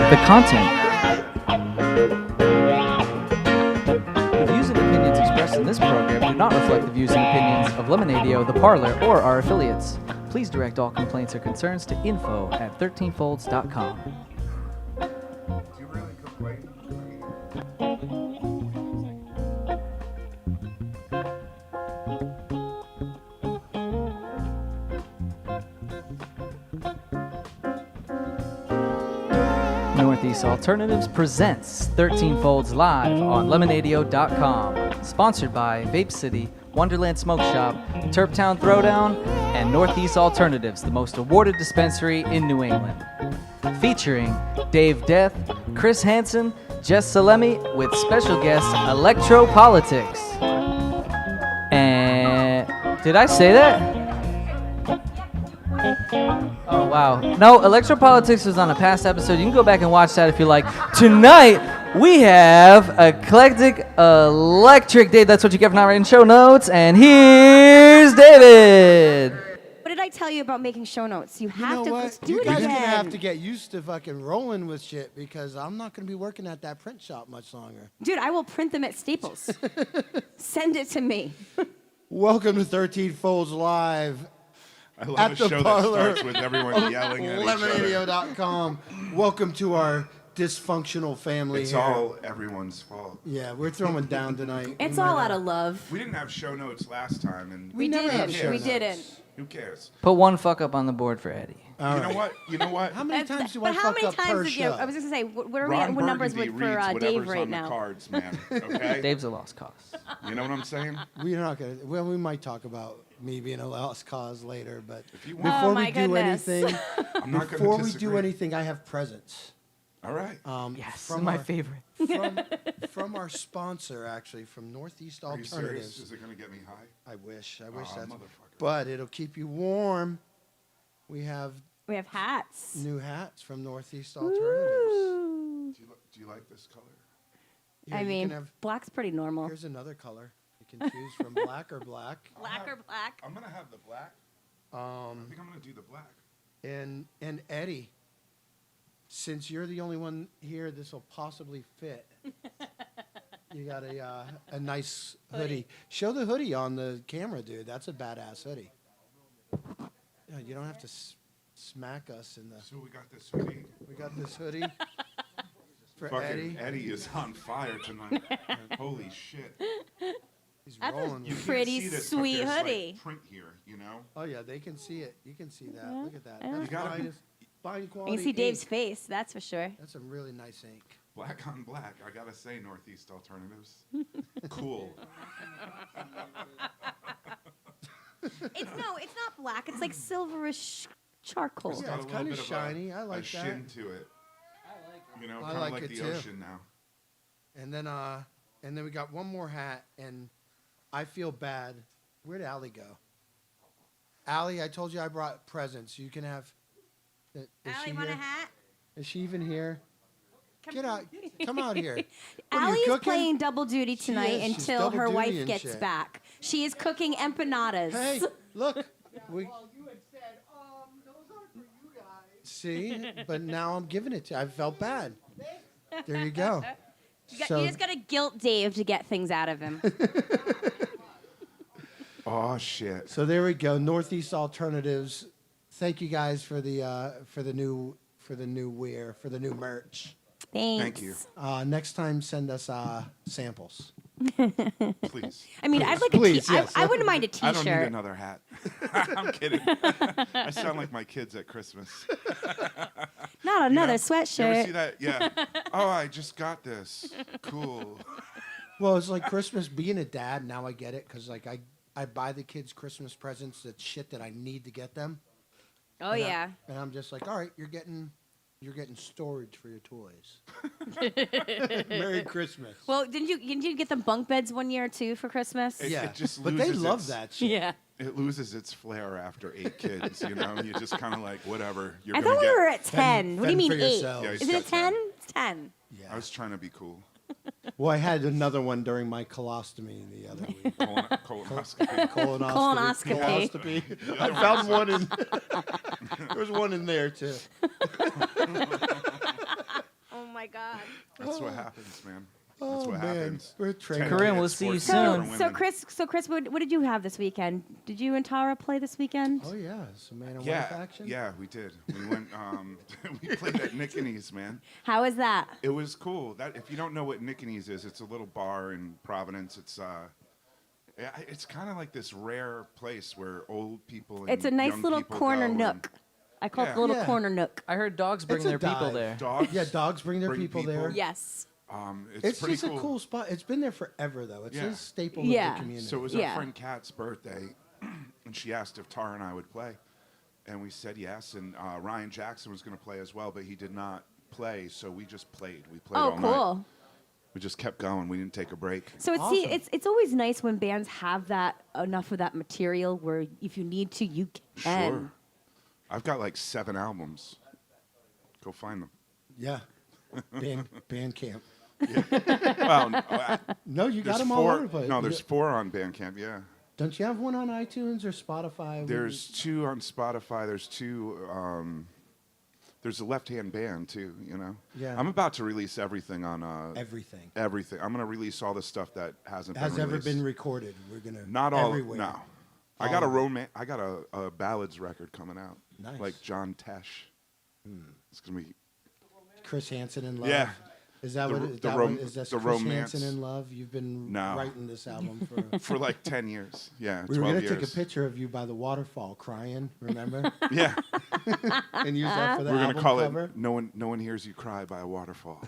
The content. The views and opinions expressed in this program do not reflect the views and opinions of Lemonadio, the Parlour, or our affiliates. Please direct all complaints or concerns to info@13folds.com. Do you really complain? Northeast Alternatives presents 13 Folds live on Lemonadio.com. Sponsored by Vape City, Wonderland Smoke Shop, Turptown Throwdown, and Northeast Alternatives, the most awarded dispensary in New England. Featuring Dave Death, Chris Hansen, Jess Salemi, with special guest Electropolitics. And did I say that? Oh, wow. No, Electropolitics was on a past episode. You can go back and watch that if you like. Tonight, we have Eclectic Electric. Dave, that's what you get for not writing show notes. And here's David. What did I tell you about making show notes? You have to what? do You it guys are again. gonna have to get used to fucking rolling with shit because I'm not gonna be working at that print shop much longer. Dude, I will print them at Staples. Send it to me. Welcome to 13 Folds Live. I love At a the show Parlour that starts with everyone yelling at each other. Lemonadio.com. Welcome to our dysfunctional family. It's here. all everyone's fault. Yeah, we're throwing down tonight. It's all out of love. We didn't have show notes last time, and We never have didn't. show We notes. didn't. who cares? Put one fuck up on the board for Eddie. All You right. know what? You know what? How many times do I But how fuck many up per times did you? show? I was just gonna say, what are Ron what numbers Burgundy would for reads Dave whatever's right on now? the cards, man. Okay. Dave's a lost cause. You know what I'm saying? We're not gonna. Well, we might talk about me being a lost cause later, but If you want, Oh, before my we do goodness. anything, I'm not going before to we disagree. do anything, I have presents. All right. Yes, from my our- favorite. From our sponsor, actually, from Northeast Are you serious? Alternatives. Is it going to get me high? I wish Aw, that's. motherfucker. But it'll keep you warm. We have We have hats. new hats from Northeast Alternatives. Ooh. Do you like this color? Yeah, I you mean, can have, black's pretty normal. here's another color. You can choose from black or black. Black or black? I'm going to have the black. I think I'm going to do the black. And Eddie, since you're the only one here, this will possibly fit. You got a nice hoodie. Show the hoodie on the camera, dude. That's a badass hoodie. Yeah, you don't have to smack us in the. So we got this hoodie. We got this hoodie for Fucking Eddie. Eddie is on fire tonight. Holy shit. He's That's a rolling. You With it. pretty can't see this, but sweet there's, hoodie. Like, print here, you know? Oh yeah, they can see it. You can see that. Yeah, Look at that. yeah. That's You gotta be- fine You quality. can see Dave's ink. face, that's for sure. That's some really nice ink. Black on black. I gotta say, Northeast Alternatives. Cool. It's not black. It's like silverish charcoal. It's Yeah, got it's a little kinda bit of shiny. I like a that. shin to it. You know, I kind of like like it the too. ocean now. And then we got one more hat, and I feel bad. Where'd Allie go? Allie, I told you I brought presents. You can have. Is she here? hat? Is she even here? Come Get out! Come out here. What, are you Allie is cooking? playing double duty She tonight is. She's until double her duty wife and gets shit. back. She is cooking empanadas. Hey, look. We You had said, those aren't for you guys. see, but now I'm giving it to. I felt bad. There you go. You just gotta guilt Dave to get things out of him. Oh shit. So there we go. Northeast Alternatives. Thank you guys for the new merch. Thanks. Thank you. Next time, send us samples. Please. I mean, I'd like Please, a yes. I wouldn't mind a I don't need T-shirt. another hat. I'm kidding. I sound like my kids at Christmas. Not another You ever see sweatshirt. that? Yeah. Oh, I just got this. Cool. Well, it's like Christmas. Being a dad, now I get it because like I buy the kids Christmas presents. That's shit that I need to get them. Oh And yeah. And I'm just like, all right, you're getting storage for your toys. Merry Christmas. Well, didn't you get them bunk beds one year too for Christmas? It- Yeah, it just but they loses love its- that shit. Yeah. It loses its flair after 8 kids, you know? You just kind of like, whatever. You're I gonna thought we get. were at 10. What do you fend mean for 8? yourselves. Yeah, Is he's it a got 10. 10? It's 10. Yeah. I was trying to be cool. Well, I had another one during my colostomy the other week. Colonoscopy. Colonoscopy. Colonoscopy. I found one in. There was one in there too. Oh my God. That's what happens, man. That's Oh what man, happens. we're 10 training. Corinne, kids, we'll see you 14 soon. different So women. Chris, what did you have this weekend? Did you and Tara play this weekend? Oh yeah, some man and wife Yeah, action. yeah, we did. We went. We played at Nick and E's, man. How was that? It was cool. That if you don't know what Nick and E's is, it's a little bar in Providence. It's kind of like this rare place where old people. And It's a nice young little people corner go and nook. I call it Yeah. the little Yeah. corner nook. I heard dogs bring It's a their people dive. there. Dogs. Yeah, dogs bring their Bring people, people. there. Yes. It's pretty just a cool spot. It's been there forever though. It's Yeah. a staple Yeah. of the community. So it was Yeah. our friend Kat's birthday, and she asked if Tara and I would play, and we said yes. And Ryan Jackson was going to play as well, but he did not play, so we just played. We played Oh, all cool. night. We just kept going. We didn't take a break. So Awesome. it's always nice when bands have that enough of that material where if you need to, you can. Sure. I've got like 7 albums. Go find them. yeah, band camp. Well, No, you got there's them all 4. over the place. No, there's 4 on Bandcamp. Yeah. Don't you have one on iTunes or Spotify? There's 2 on Spotify. There's 2. There's a Left Hand Band too. You know. Yeah. I'm about to release everything on everything everything. I'm gonna release all the stuff that hasn't has been ever released. been recorded. We're gonna Not all. everywhere. No. I All got a of it. romance. I got a ballads record coming out. Nice. Like John Tesh. It's gonna be. Chris Hansen in Love. Yeah. Is that The what? ro- Is the that rom- what? Is that the Chris romance. Hansen in Love? You've been No. writing this album for. For like 10 years. Yeah. We were 12 gonna years. take a picture of you by the waterfall crying. Remember? Yeah. And use that for the We're gonna album call cover. it No one hears you cry by a waterfall.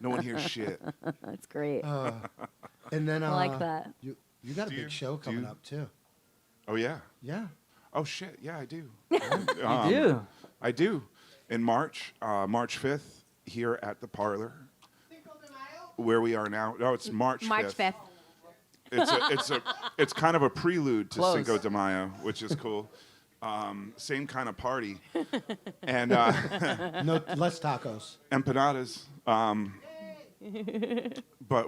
No one hears shit. That's great. And then I like that. You got a Do big you? show Do coming you? up too. Oh yeah. Yeah. Oh shit. Yeah, I do. You do. I do. In March 5th, here at the Parlour, where we are now. No, it's March 5th. March 5th. It's kind of a prelude to Close. Cinco de Mayo, which is cool. Same kind of party, and No less tacos. empanadas. But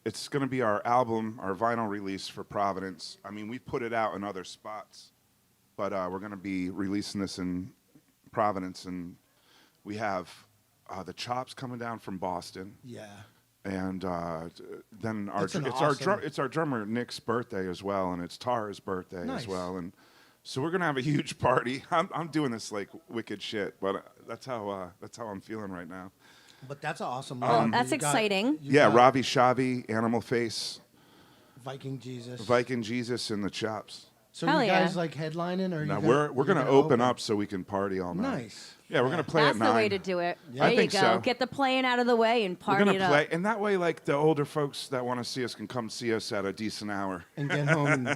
it's going to be our album, our vinyl release for Providence. I mean, we put it out in other spots, but we're going to be releasing this in Providence, and we have the Chops coming down from Boston. Yeah. And then It's our drummer Nick's birthday as well, and it's Tara's birthday Nice. as well, and so we're gonna have a huge party. I'm doing this like wicked shit, but that's how I'm feeling right now. But that's an awesome Well, line. that's You got- exciting. you Yeah, got Ravi Shavi, Animal Face, Viking Jesus. Viking Jesus, and the Chops. So Hell you yeah. guys like headlining, or Now you we're gonna open up so we can party all night. Nice. Yeah, we're gonna play That's at 9. the way to do it. Yeah. I There you think go. so. Get the playing out of the way and We're party gonna it play, up. and that way, like the older folks that want to see us can come see us at a decent hour. And get home and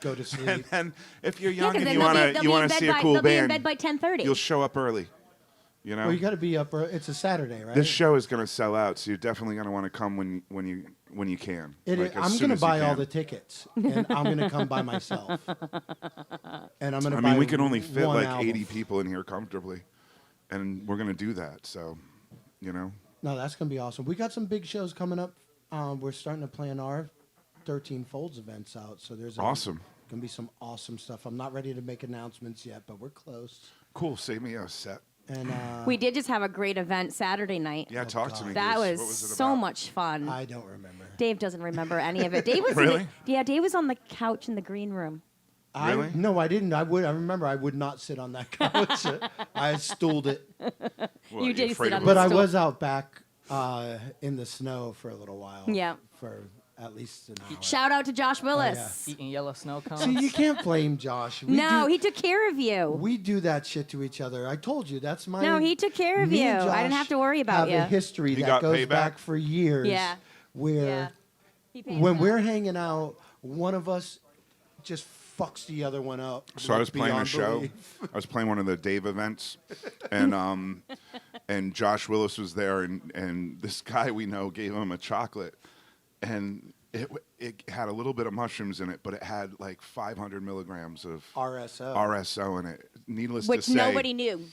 go to And sleep. then if you're Yeah, young 'cause and then you they'll wanna be- they'll you be in wanna bed see a by- cool they'll be in band, bed by 10:30. you'll show up early. You know, Well, you got to be up. It's a Saturday, right? this show is gonna sell out, so you're definitely gonna want to come when you can. Like, as I'm soon going to as you buy all can. the tickets, and I'm going to come by myself. And I'm going to. I mean, we can only fit one like album. 80 people in here comfortably, and we're gonna do that. So, you know, No, that's going to be awesome. We got some big shows coming up. We're starting to plan our 13 Folds events out, so there's awesome, going to be some awesome stuff. I'm not ready to make announcements yet, but we're close. cool. Save me a set. And We did just have a great event Saturday night. Yeah, talk to me. That Goose. was, What was it so about? much fun. I don't remember. Dave doesn't remember any of it. Dave was Really? Dave was on the couch in the green room. Really? No, I didn't. I remember I would not sit on that couch. I stooled it. What, You did afraid sit of on But the I stool. was out back in the snow for a little while. Yeah. For at least an hour. Shout out to Josh Willis. Eating yellow snow cones. See, you can't blame Josh. No, he took care of you. We do that shit to each other. I told you that's my. No, he took care of me you. and I didn't Josh have to worry about have you. a history You that got goes payback? back for years. Yeah. Where Yeah. He paid when him we're off. hanging out, one of us just fucks the other one up. So I was playing a beyond show. belief. I was playing one of the Dave events, and Josh Willis was there, and this guy we know gave him a chocolate, and it had a little bit of mushrooms in it, but it had like 500 milligrams of RSO. RSO in it. Needless Which to say, nobody knew.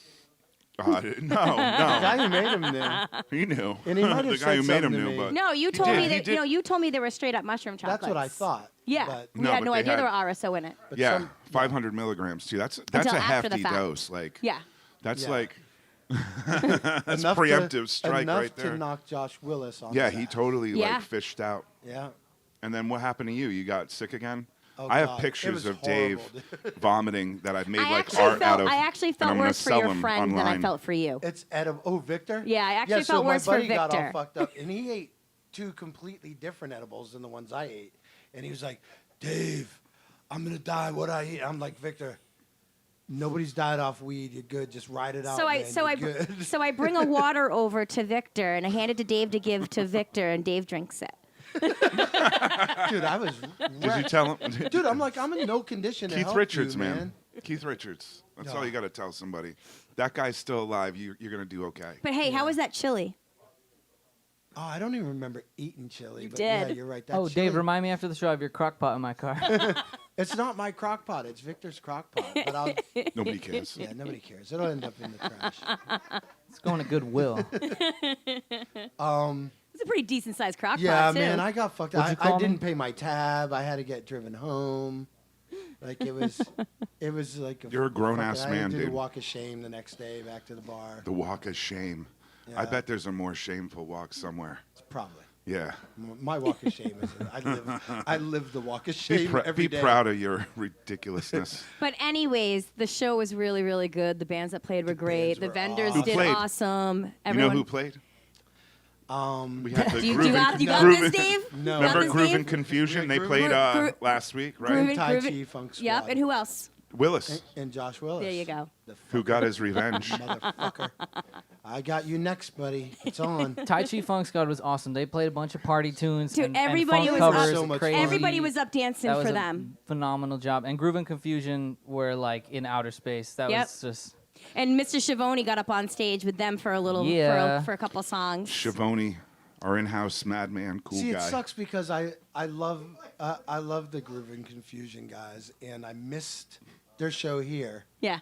No, The guy no, who made him knew. he knew. And he might have the guy who said made him something to knew, me. but No, you told did, me he that. did. No, you told me they were straight up mushroom chocolates. That's what I thought. Yeah, But we No, had but no they idea there were had- RSO in it. But yeah, some- 500 milligrams too. That's Until a after the hefty fact. dose. Like Yeah. that's Yeah. like that's enough preemptive strike enough right there. to knock Josh Willis off. Yeah, his he ass. totally Yeah. like fished out. Yeah. And then what happened to you? You got sick again? Oh, I have God. It pictures was of Dave horrible. vomiting that I've made I like actually art felt. out of. I actually and felt I'm gonna worse for sell your them friend than I online. felt for you. It's edible. Oh, Victor? Yeah, I actually so felt worse for my buddy got all Victor. fucked up, and he ate 2 completely different edibles than the ones I ate. And he was like, Dave, I'm going to die. What I eat? I'm like, Victor, nobody's died off weed. You're good. Just ride it out, So man. You're good. so I bring a water over to Victor and I hand it to Dave to give to Victor and Dave drinks it. Dude, I was Did you wrecked. tell him? Dude, I'm like, I'm in no condition to Keith help Richards, you, man. Keith Richards. That's all No. you got to tell somebody. That guy's still alive. You're going to do okay. But hey, how was that chili? Oh, I don't even remember eating chili. You but Yeah, did. you're right. That Oh, chili, Dave, remind me after the show I have your crock pot in my car. It's not my crock pot. It's Victor's crock pot. But I'll, Nobody cares. yeah, nobody cares. It'll end up in the trash. It's going to Goodwill. It's a pretty decent sized crock Yeah, pot too. man, I got fucked What'd up. you I call didn't me? pay my tab. I had to get driven home. Like it was like You're a grown-ass fucking- I had man, to do dude. the walk of shame the next day back to the bar. The walk of shame. I Yeah. bet there's a more shameful walk somewhere. Probably Yeah. my walk of shame is. I live the walk of shame every Be day. proud of your ridiculousness. But anyways, the show was really, really good. The bands that played were great. bands The were vendors Who did played? awesome. You Everyone. know who played? We had the Do you Groove and- got Groove this, and- Dave? No. Got Remember this, Groove Dave? and Confusion? They Groove- played Groove- last week, right? Groove- Tai Groove- Chi Funk Squad. Yep. And who else? Willis, And Josh Willis. There you go. The who got his revenge. motherfucker. I got you next, buddy. It's on. Tai Chi Funk Squad was awesome. They played a bunch of party tunes. Dude, and everybody funk was up- covers. So much crazy. fun. Everybody was up dancing That was for a them. phenomenal job. And Groove and Confusion were like in outer space. That Yep. was just And Mr. Schiavone got up on stage with them for a little, Yeah. for a couple songs. Schiavone, our in-house madman, cool See, guy. it sucks because I love the Groove and Confusion guys, and I missed their show here, Yeah.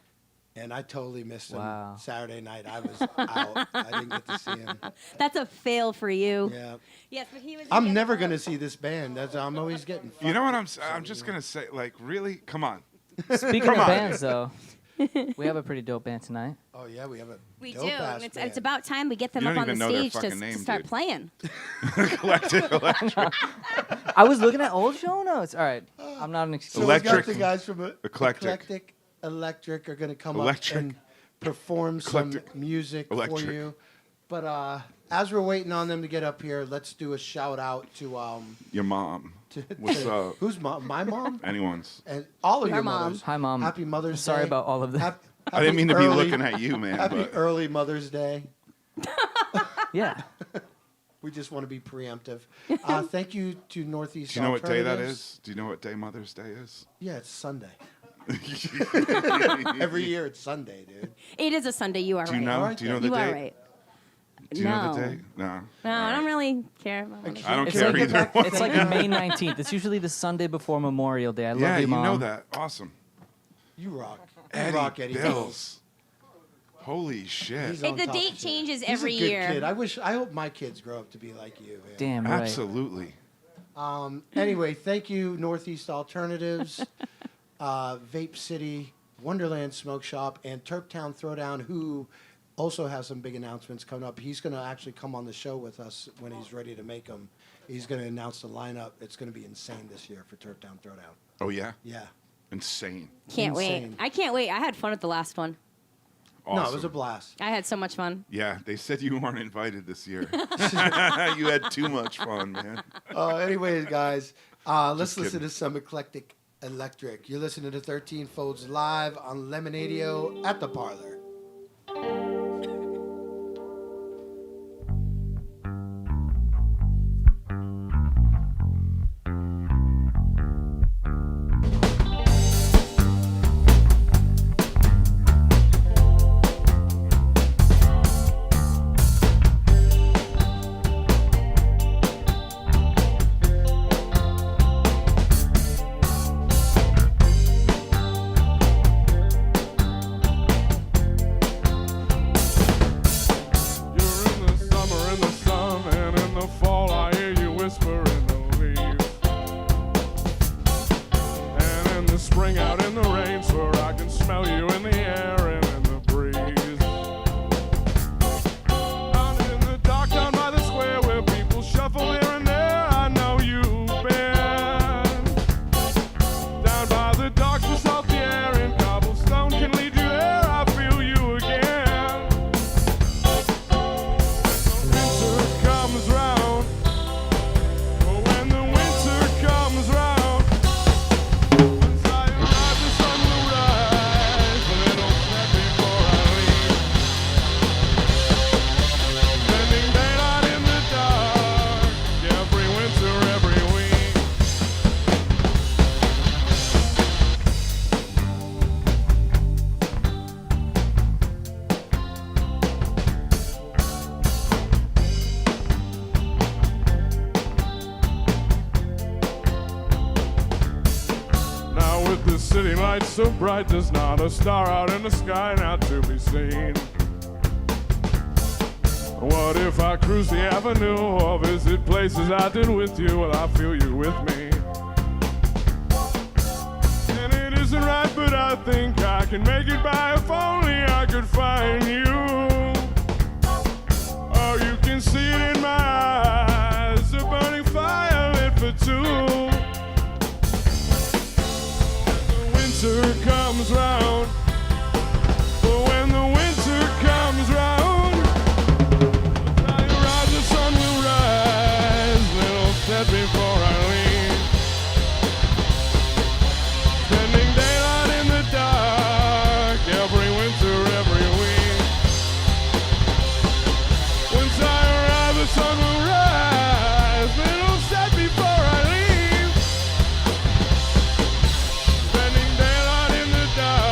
and I totally missed them. Wow. Saturday night, I was out. I didn't get to see him. That's a fail for you. Yeah, Yes, but he was. I'm never gonna see this band. I'm always getting. You know what fucked. I'm just going to say? Like, really? Come on. speaking Come of on. bands though. We have a pretty dope band tonight. Oh yeah, we have a We do. dope-ass And band. it's about time we get them You up don't on the even know their stage fucking to name, start dude. playing. Eclectic Electric. I was looking at old show notes. All right, I'm not an So excuse. we got Electric- the guys from Eclectic. Electric are going to come Electric. up and perform some Eclectic. music for Electric. you. But as we're waiting on them to get up here, let's do a shout out to Your mom. to, What's to- up? Who's mom? My mom Anyone's. and all of Your your mom. mothers. Hi, Mom. Happy Mother's Sorry Day. about all of that. I didn't mean to be early- looking at you, man. Happy But early Mother's Day. Yeah. We just want to be preemptive. Thank you to Northeast. do you know what day that Alternatives. is? Do you know what day Mother's Day is? Yeah, it's Sunday. Every year it's Sunday, dude. It is a Sunday. You are Do you right. know? Alright Do you know the You date? are right. Do you know the No. date? No. No, All I don't right. really care. About Mother's I don't It's care like, either. it's like May 19th. It's usually the Sunday before Memorial Day. I love Yeah, you, you Mom. know that. Awesome. You rock. Eddie You rock, Eddie Bills. Holy shit. He's Day. on The top date of shit. changes He's every a good year. Kid. I hope my kids grow up to be like you, man. Damn right. Absolutely. Anyway, thank you, Northeast Alternatives, Vape City, Wonderland Smoke Shop, and Turptown Throwdown, who also has some big announcements coming up. He's going to actually come on the show with us when he's ready to make them. He's going to announce the lineup. It's going to be insane this year for Turptown Throwdown. Oh, yeah? Yeah. Insane. Can't wait. Insane. I can't wait. I had fun at the last one. Awesome. No, it was a blast. I had so much fun. Yeah, they said you weren't invited this year. You had too much fun, man. Anyways, guys, let's Just listen kidding. to some Eclectic Electric. You're listening to 13 Folds live on Lemonadio at the Parlour. You're in the summer, in the sun, and in the fall I hear you whisper in the leaves. And in the spring out in the rain, swear I can smell you in the air and in the breeze. Out in the dark down by the square where people shuffle here and there, I know you've been. Down by the docks to salty air and cobblestone can lead you there, I feel you again. Winter comes round, but when the winter comes round, once I arrive, the sun will rise, a little set before I leave. Spending daylight in the dark, every winter, every week. Now with the city lights so bright, there's not a star out in the sky now to be seen. What if I cruise the avenue or visit places I did with you? Well, I feel you with me. And it isn't right, but I think I can make it by if only I could find you. Oh, you can see it in my eyes, a burning fire lit for two. Winter comes round, but when the winter comes round, I rise, the sun will rise, little set before I leave. Spending daylight in the dark, every winter, every week. Once I arrive, the sun will rise, little set before I leave. Spending daylight in the dark.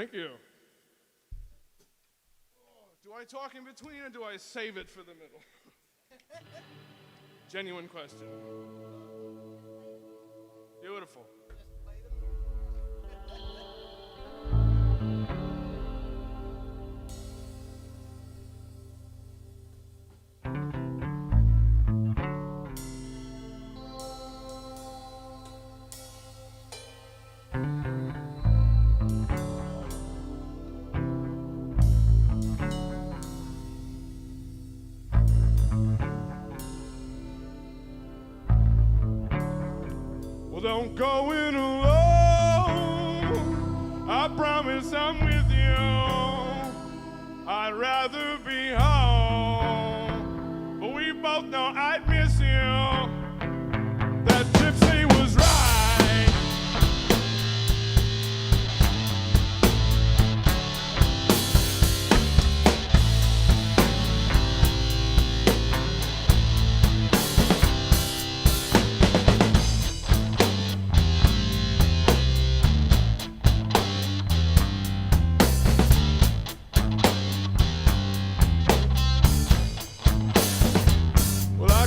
Thank you. Do I talk in between or do I save it for the middle? Genuine question. Beautiful. Well, don't go in alone. I promise I'm with you. I'd rather be home, but we both know I'd miss you. That gypsy was right. Well, I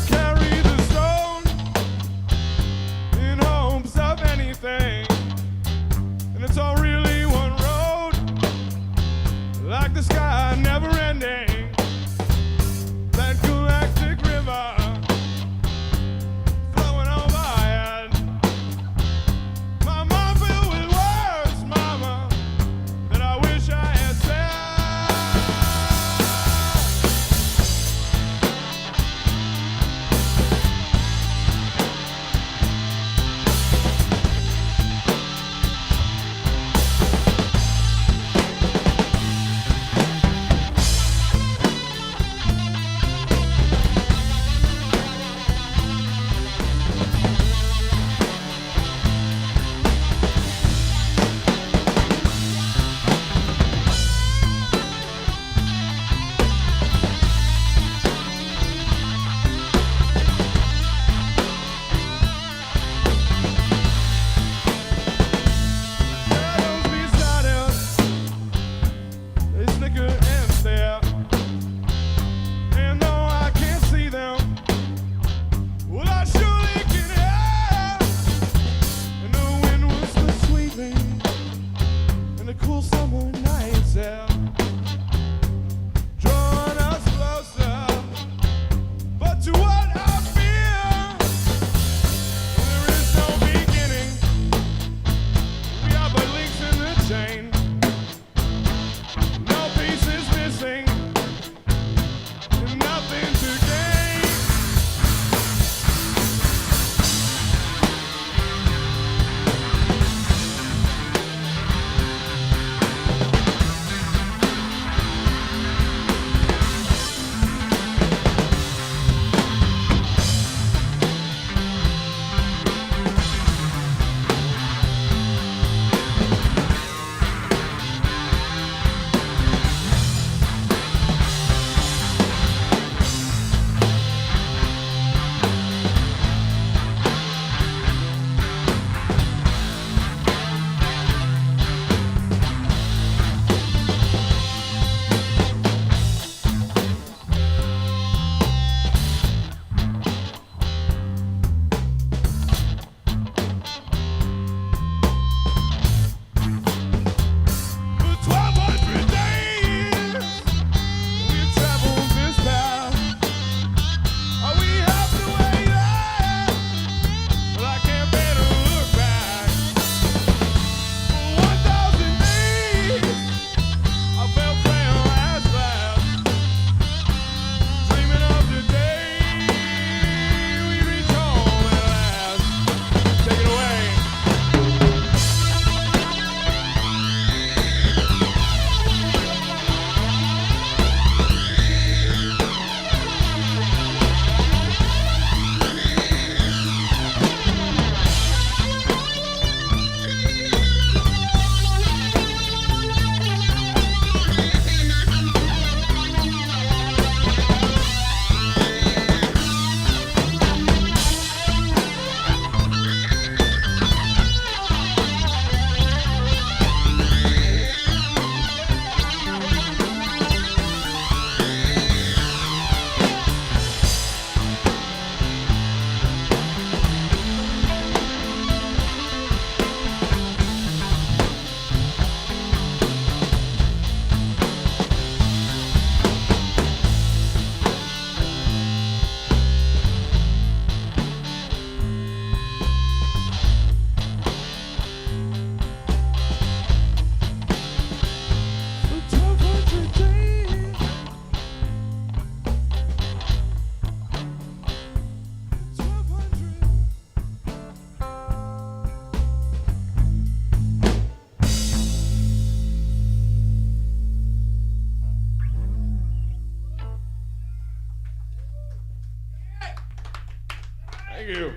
Thank you.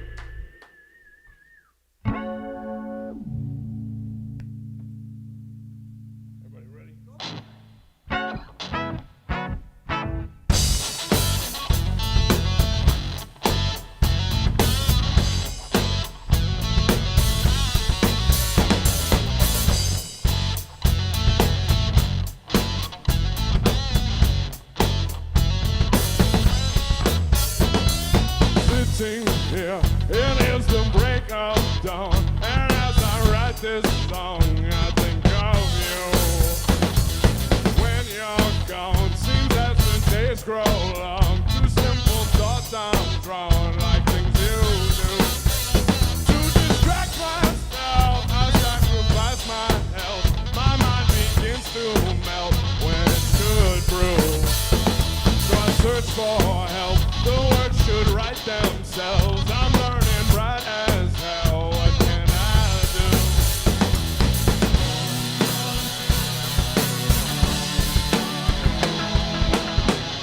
Everybody ready? Sitting here, it is the break of dawn, and as I write this song, I think of you. When you're gone, seems as the days grow long, two simple thoughts I'm drawn, like things you do. To distract myself, I sacrifice my health. My mind begins to melt when it should brew. So I search for help. The words should write themselves. I'm learning right as hell. What can I do?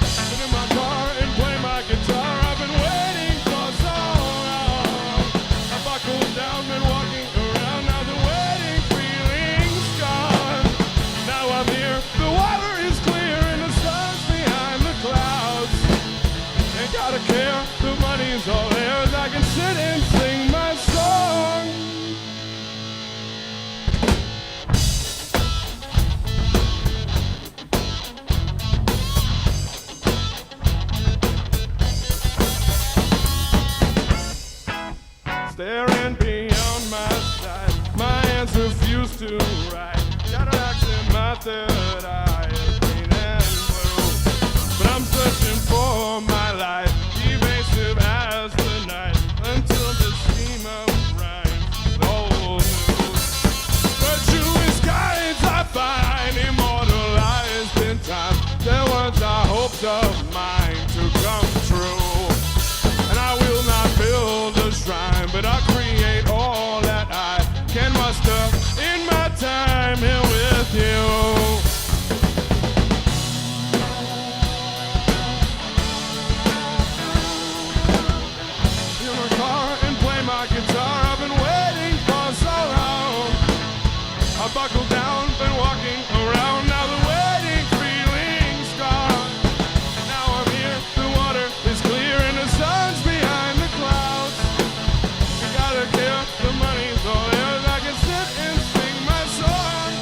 Sit in my car and play my guitar. I've been waiting for so long. I buckled down, been walking around. Now the waiting feeling's gone. Now I'm here. The water is clear and the sun's behind the clouds. Ain't gotta care, the money's all theirs. I can sit and sing my song. Staring beyond my sight, my hands refuse to write. Cataracts in my third eye, green and blue. But I'm searching for my life, evasive as the night, until the scheme of rhymes is old news. Virtuous guides I find, immortalized in time. There once are hopes of mine to come true. And I will not build a shrine, but I'll create all that I can muster in my time here with you. My guitar, I've been waiting for so long. I buckled down, been walking around. Now the waiting feeling's gone. Now I'm here, the water is clear and the sun's behind the clouds. You gotta care, the money's all theirs. I can sit and sing my song.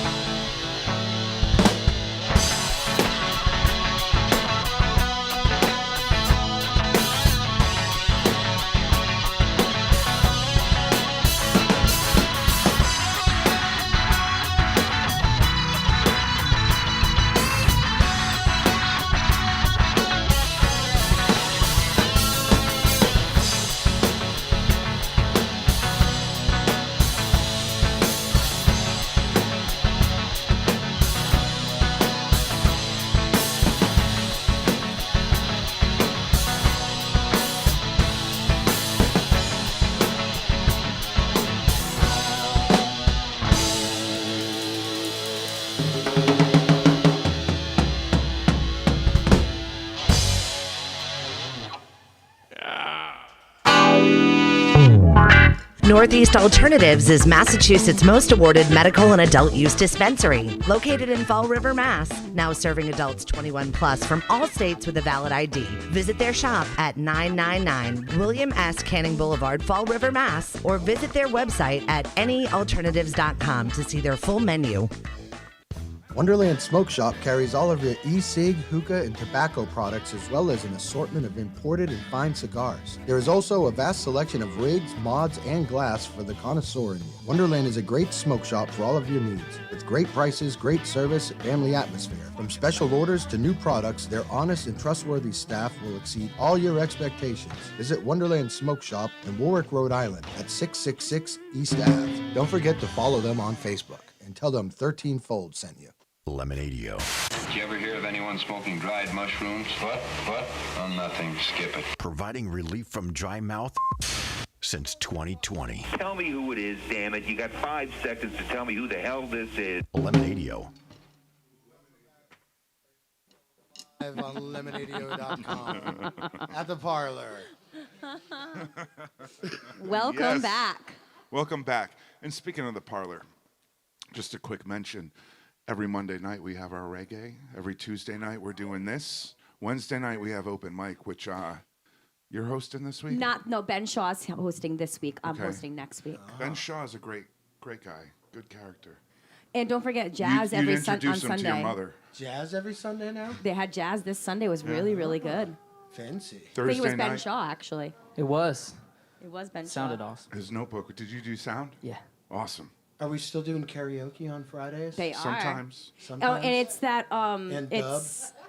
Northeast Alternatives is Massachusetts' most awarded medical and adult use dispensary. Located in Fall River, Mass. Now serving adults 21 plus from all states with a valid ID. Visit their shop at 999 William S. Canning Boulevard, Fall River, Mass. Or visit their website at anyalternatives.com to see their full menu. Wonderland Smoke Shop carries all of your e-cig, hookah, and tobacco products, as well as an assortment of imported and fine cigars. There is also a vast selection of rigs, mods, and glass for the connoisseur in you. Wonderland is a great smoke shop for all of your needs. With great prices, great service, and family atmosphere. From special orders to new products, their honest and trustworthy staff will exceed all your expectations. Visit Wonderland Smoke Shop in Warwick, Rhode Island at 666 East Ave. Don't forget to follow them on Facebook and tell them 13 Fold sent you. Lemonadio. Did you ever hear of anyone smoking dried mushrooms? What? Oh, nothing. Skip it. Providing relief from dry mouth since 2020. Tell me who it is, damn it. You got 5 seconds to tell me who the hell this is. Lemonadio. Live on Lemonadio.com at the Parlour. Welcome Yes. back. Welcome back. And speaking of the Parlour, just a quick mention. Every Monday night we have our reggae. Every Tuesday night we're doing this. Wednesday night we have open mic, which you're hosting this week? No, Ben Shaw's hosting this week. I'm Okay. hosting next week. Ben Shaw is a great guy. Good character. And don't forget jazz You'd every on introduce him Sunday. to your mother. Jazz every Sunday now? They had jazz this Sunday. It was really, really good. Fancy. I think Thursday it was Ben night. Shaw, actually. It was. It was Ben Sounded Shaw. awesome. His notebook. Did you do sound? Yeah. Awesome. Are we still doing karaoke on Fridays? They are. Sometimes. Oh, and it's that And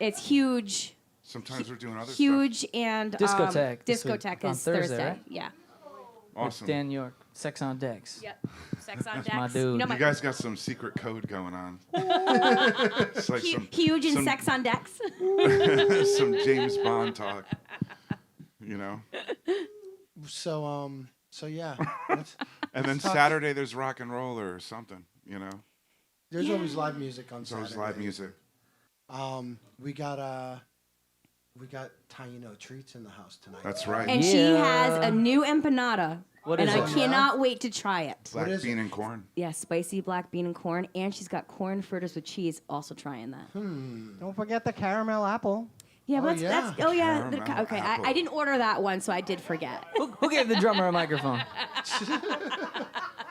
it's huge. Sometimes we're doing other Huge and Discotheque this week, discotheque on is Thursday, right? Yeah. stuff. Awesome. With Dan York. Sex on Decks. Yep. Sex on That's my decks. dude. You know, You my guys got some secret code going on. It's like huge and some- sex on decks. some James Bond talk. You know? So yeah. Let's- And then let's talk- Saturday there's rock and roll or something, you know? There's always live music on There's Saturday. always live music. We got Taino treats in the house tonight. That's right. And she has Yeah. a new empanada. What and is I it? cannot wait to try it. Black is bean it? and corn. Yeah, spicy black bean and corn. And she's got corn fritters with cheese. Also trying that. Don't forget the caramel apple. Yeah, Oh, but yeah. that's oh yeah. Caramel Okay, apple. I didn't order that one, so I did forget. Who gave the drummer a microphone?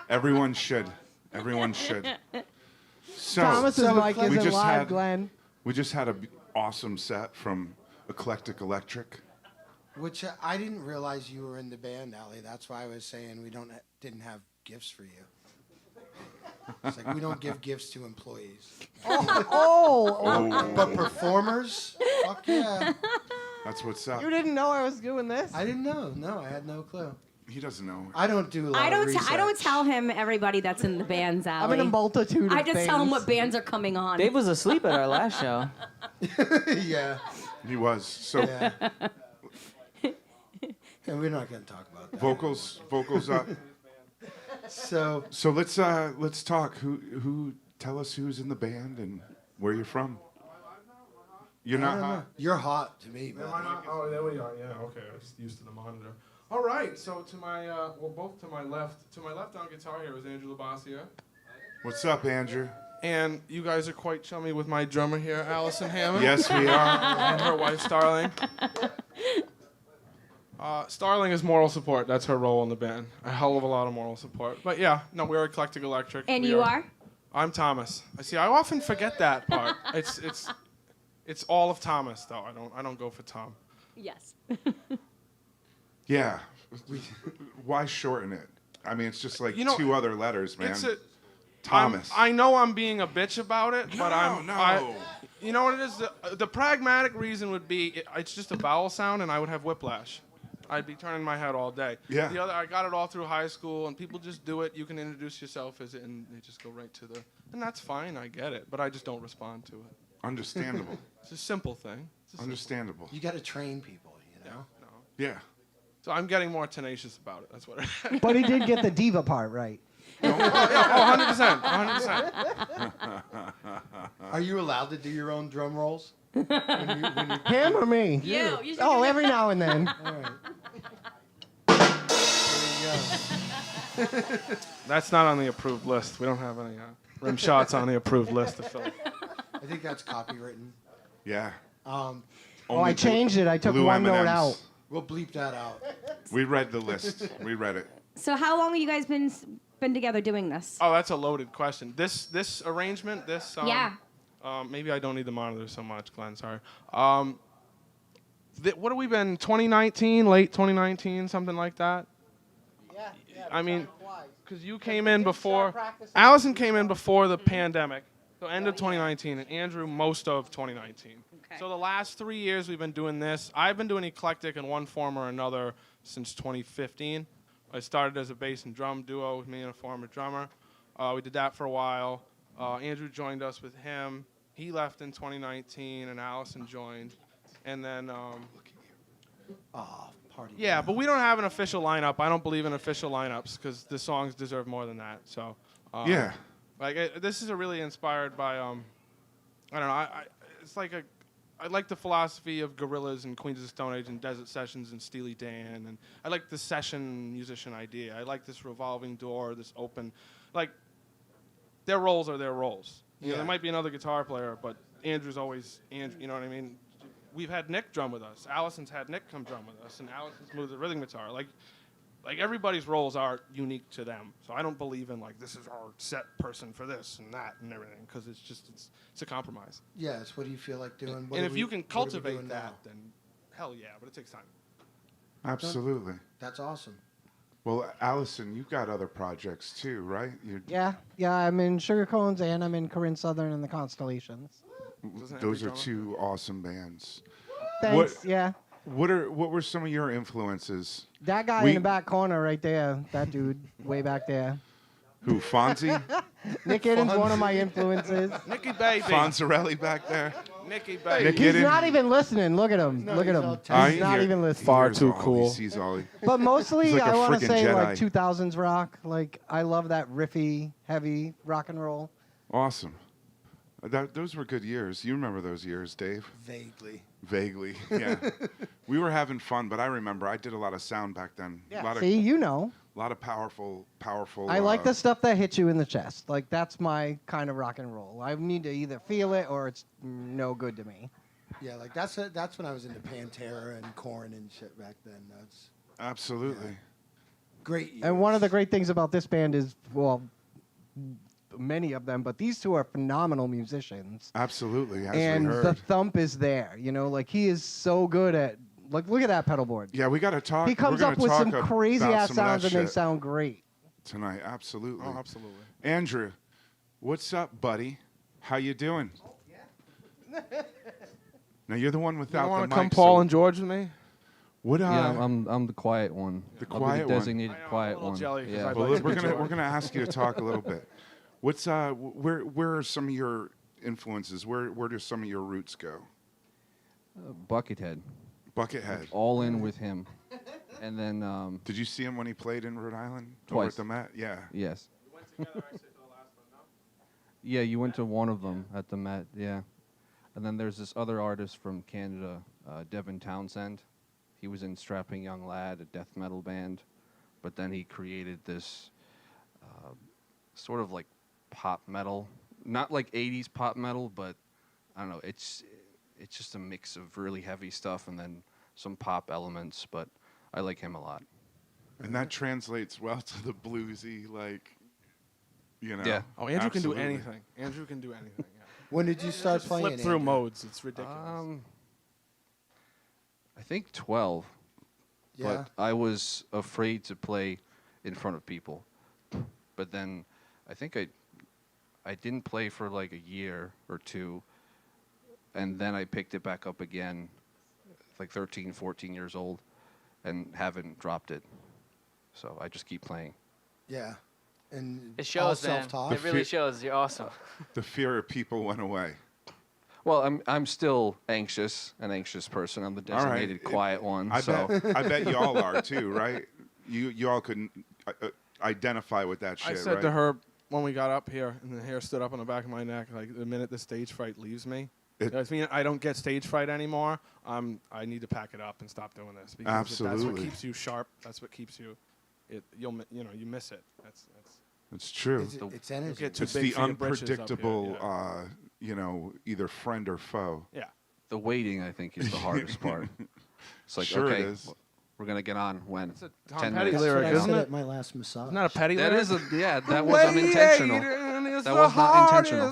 Everyone should. Everyone should. So Thomas's so mic we isn't just live, had- Glenn. we just had an awesome set from Eclectic Electric. Which I didn't realize you were in the band, Allie. That's why I was saying we didn't have gifts for you. It's like we don't give gifts to employees. Oh, But performers, fuck yeah. That's what's up. you didn't know I was doing this? I didn't know. No, I had no clue. He doesn't know. I don't do a lot I of don't research. I don't tell him everybody that's in the band's I'm alley. in a multitude of I just tell him things. what bands are coming on. Dave was asleep at our last show. Yeah. He was. So Yeah. And we're not going to talk about that. vocals up. So So let's talk. Who tell us who's in the band and where you're from. You're I not don't know. hot. You're hot to me, Am man. I not? Oh, there we are. Yeah, okay. I was used to the monitor. All right. So to my, both to my left on guitar here is Andrew Labasia, What's up, Andrew? and you guys are quite chummy with my drummer here, Allison Hammond. Yes, we are. And her wife, Starling. Starling is moral support. That's her role in the band. A hell of a lot of moral support. But yeah, no, we're Eclectic Electric. And We you are? I'm Thomas. I see. I often forget that part. It's all of Thomas though. I don't go for Tom. Yes. Yeah. Why shorten it? I mean, it's just like You know, two other letters, man. It's a Thomas. I know I'm being a bitch about it, but No. you know what it is? The pragmatic reason would be it's just a vowel sound, and I would have whiplash. I'd be turning my head all day. Yeah. The other, I got it all through high school, and people just do it. You can introduce yourself as it, and they just go right to the. And that's fine. I get it, but I just don't respond to it. Understandable. It's a simple thing. Understandable. You got to train people, you know? No. Yeah. So I'm getting more tenacious about it. That's what it But he did get the diva part right. Oh, 100%. 100%. Are you allowed to do your own drum rolls? when you Him or me? You should Oh, do every now and then. All right. There you go. That's not on the approved list. We don't have any rim shots on the approved list to fill. I think that's copywritten. Yeah. Um, Oh, I changed it. I took one note M&Ms. out. we'll bleep that out. We read the list. We read it. So how long have you guys been together doing this? Oh, that's a loaded question. This arrangement, this Yeah. Maybe I don't need the monitor so much, Glenn. Sorry. What have we been? 2019, late 2019, something like that. Yeah. I mean, because you came in before. Allison came in before the pandemic, so end of 2019, and Andrew most of 2019. Okay. So the last 3 years we've been doing this. I've been doing Eclectic in one form or another since 2015. I started as a bass and drum duo with me and a former drummer. We did that for a while. Andrew joined us with him. He left in 2019, and Allison joined. And then, Oh, party. yeah, but we don't have an official lineup. I don't believe in official lineups because the songs deserve more than that. So, Yeah. like this is a really inspired by, I don't know. It's like I like the philosophy of Gorillaz and Queens of the Stone Age and Desert Sessions and Steely Dan, and I like the session musician idea. I like this revolving door, this open, like, their roles are their roles. You know, there might be another guitar player, but Andrew's always Andrew. You know what I mean? We've had Nick drum with us. Allison's had Nick come drum with us, and Allison's moved the rhythm guitar. Like everybody's roles are unique to them. So I don't believe in like this is our set person for this and that and everything, because it's a compromise. Yeah, it's what do you feel like doing? And if you can cultivate that, then hell yeah, but it takes time. Absolutely. That's awesome. Well, Allison, you've got other projects too, right? Yeah, I'm in Sugar Cones and I'm in Corinne Southern and the Constellations. Those are two awesome bands. Thanks. What were some of your influences? That guy in the back corner right there, that dude way back there. Who, Fonzie? Nick Idden's one of my influences. Nicky Baby. Fonzarelli back there. Nicky Baby. He's not even listening. Look at him. Look at him. He's not even listening. Far too cool. He's all But mostly, like I want to say Jedi. like 2000s rock. Like I love that riffy, heavy rock and roll. Awesome. Those were good years. You remember those years, Dave? Vaguely, yeah. We were having fun, but I remember I did a lot of sound back then. Yeah. See, you know. A lot of powerful. I like the stuff that hits you in the chest. Like that's my kind of rock and roll. I need to either feel it or it's no good to me. Yeah, like that's when I was into Pantera and Korn and shit back then. That's absolutely great years. And one of the great things about this band is, well, many of them, but these two are phenomenal musicians. Absolutely, and the thump is there. You know, like he is so good at. Like, look at that pedal board. Yeah, we got to talk. He comes up with some crazy-ass sounds, and they sound great. Tonight, absolutely. Oh, absolutely. Andrew, what's up, buddy? How you doing? Now, you're the one without the mic. You want to come Paul and George with me? What, yeah, I'm the quiet one. The quiet one. Designated quiet one. Yeah. Well, we're gonna ask you to talk a little bit. What's where are some of your influences? Where do some of your roots go? Buckethead. Buckethead. All in with him. And then... did you see him when he played in Rhode Island? Twice. Over at the Met? Yeah. Yes. We went together actually for the last one, no? Yeah, you went to one of them at the Met, yeah. And then there's this other artist from Canada, Devin Townsend. He was in Strapping Young Lad, a death metal band. But then he created this sort of like pop metal. Not like 80s pop metal, but I don't know, it's just a mix of really heavy stuff and then some pop elements, but I like him a lot. And that translates well to the bluesy, like, you know. Yeah. Oh, Andrew absolutely. can do anything. Andrew can do anything, yeah. When did you start Just playing, flip through Andrew? modes. It's ridiculous. I think 12. Yeah. But I was afraid to play in front of people. But then I think I didn't play for like a year or two. And then I picked it back up again, like 13, 14 years old, and haven't dropped it. So I just keep playing. Yeah. And it shows, all man. self-taught? It really shows. You're awesome. The fear of people went away. Well, I'm still an anxious person. I'm the designated quiet one. I bet you all are too, right? You all couldn't identify with that shit, I said right? to her when we got up here, and the hair stood up on the back of my neck, like the minute the stage fright leaves me, I don't get stage fright anymore. I need to pack it up and stop doing this because absolutely. That's what keeps you sharp. That's what keeps you. You miss it. It's true. It's energy. It's the unpredictable, either friend or foe. Yeah. The waiting, I think, is the hardest part. It's like, sure okay, it is. We're going to get on when? It's a Tom 10 Petty minutes. lyric, isn't it? At my last massage. Isn't that a Petty That lyric? is that was unintentional. That was not intentional.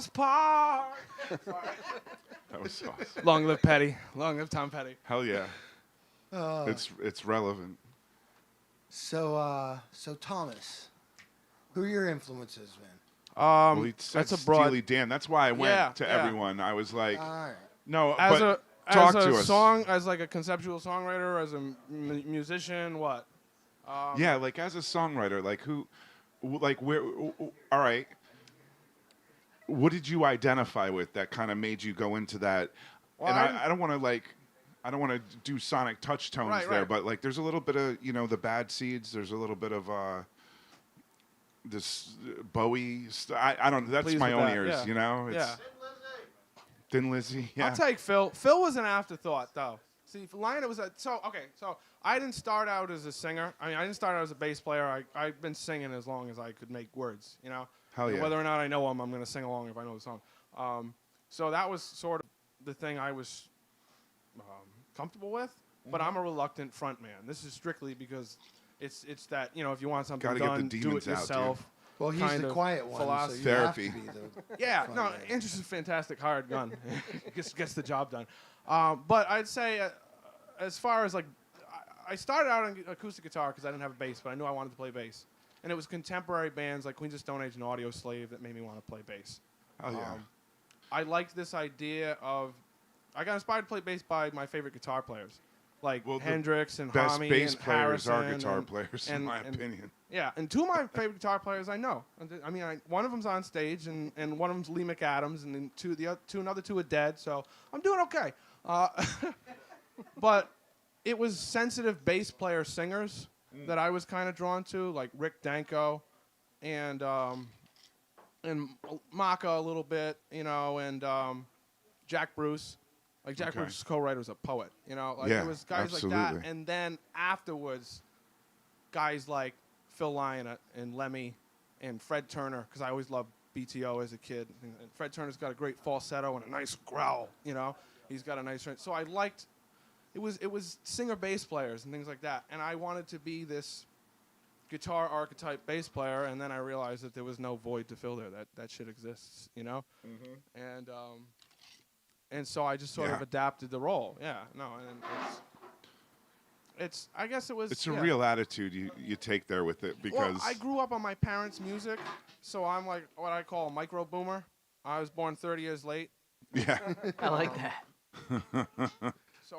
That was awesome. Long live Petty. Long live Tom Petty. Hell yeah. It's relevant. So Thomas, who are your influences, man? Well, he said That's a broad. Steely Dan. That's why I went to yeah. everyone. I was like, All right. no, As but a talk to us. song, as like a conceptual songwriter, as a musician, what? Yeah, like as a songwriter, like who, like where? All right. What did you identify with that kind of made you go into that? Well, and I don't want to I don't want to do sonic touch tones there, right. but like there's a little bit of the Bad Seeds. There's a little bit of this Bowie. I don't. That's Pleased my with own that, ears. yeah. It's, Yeah. Thin Lizzy, yeah. I'll take Phil. Phil was an afterthought, though. See, Lionel was so I didn't start out as a singer. I mean, I didn't start out as a bass player. I've been singing as long as I could make words, you know? Hell yeah. Whether or not I know them, I'm going to sing along if I know the song. So that was sort of the thing I was comfortable with, but I'm a reluctant front man. This is strictly because it's that, you know, if you want something Gotta get done, the do demons it out, yourself. dude. Well, he's kind the of quiet one, philosophy. so you Therapy. have to be the Yeah, front no, man. Interest is a fantastic hired gun. gets the job done. But I'd say, as far as like, I started out on acoustic guitar because I didn't have a bass, but I knew I wanted to play bass. And it was contemporary bands like Queens of Stone Age and Audio Slave that made me want to play bass. Oh yeah. I liked this idea of, I got inspired to play bass by my favorite guitar players, like Well, the Hendrix and best Homme bass and players are Harrison guitar and- players, in and- my and- opinion. Yeah, and two of my favorite guitar players I know. I mean, one of them's on stage, and one of them's Lee McAdams, and then another two are dead. So I'm doing okay. But it was sensitive bass player singers that I was kind of drawn to, like Rick Danko, and Maka a little bit, you know, and Jack Bruce. Like Jack Bruce's co-writer was a poet, you know. Like Yeah, there was guys like absolutely. that, and then afterwards, guys like Phil Lyon and Lemmy and Fred Turner, because I always loved BTO as a kid. And Fred Turner's got a great falsetto and a nice growl, you know. He's got a nice range. So I liked, it was singer bass players and things like that. And I wanted to be this guitar archetype bass player, and then I realized that there was no void to fill there. That shit exists, you know. And so I just sort of adapted the role. Yeah, no, and it's I guess it was. It's a real attitude you take there with it because. Well, I grew up on my parents' music, so I'm like what I call a micro boomer. I was born 30 years late. Yeah. I like that. So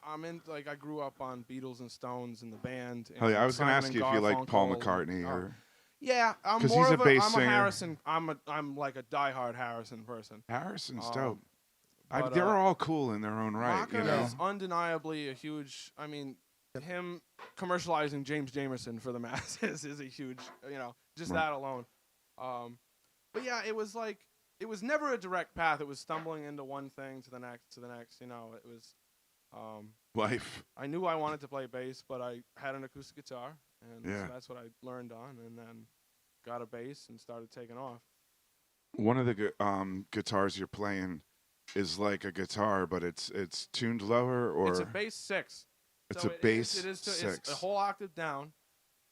I'm in, like, I grew up on Beatles and Stones and the band. Hell yeah, I was going to Simon ask you and if you like Paul Garfunkel McCartney and- or. Yeah, I'm 'Cause more he's a of bass I'm singer. a Harrison. I'm like a diehard Harrison person. Harrison's dope. but, They're all cool in their own right, Maka you know. is undeniably a huge. I mean, him commercializing James Jamerson for the masses is a huge. You know, just that alone. But yeah, it was like it was never a direct path. It was stumbling into one thing to the next to the next. You know, it was. Life. I knew I wanted to play bass, but I had an acoustic guitar, and Yeah. so that's what I learned on, and then got a bass and started taking off. One of the guitars you're playing is like a guitar, but it's tuned lower, or It's a bass 6. It's So a bass It's 6. a whole octave down,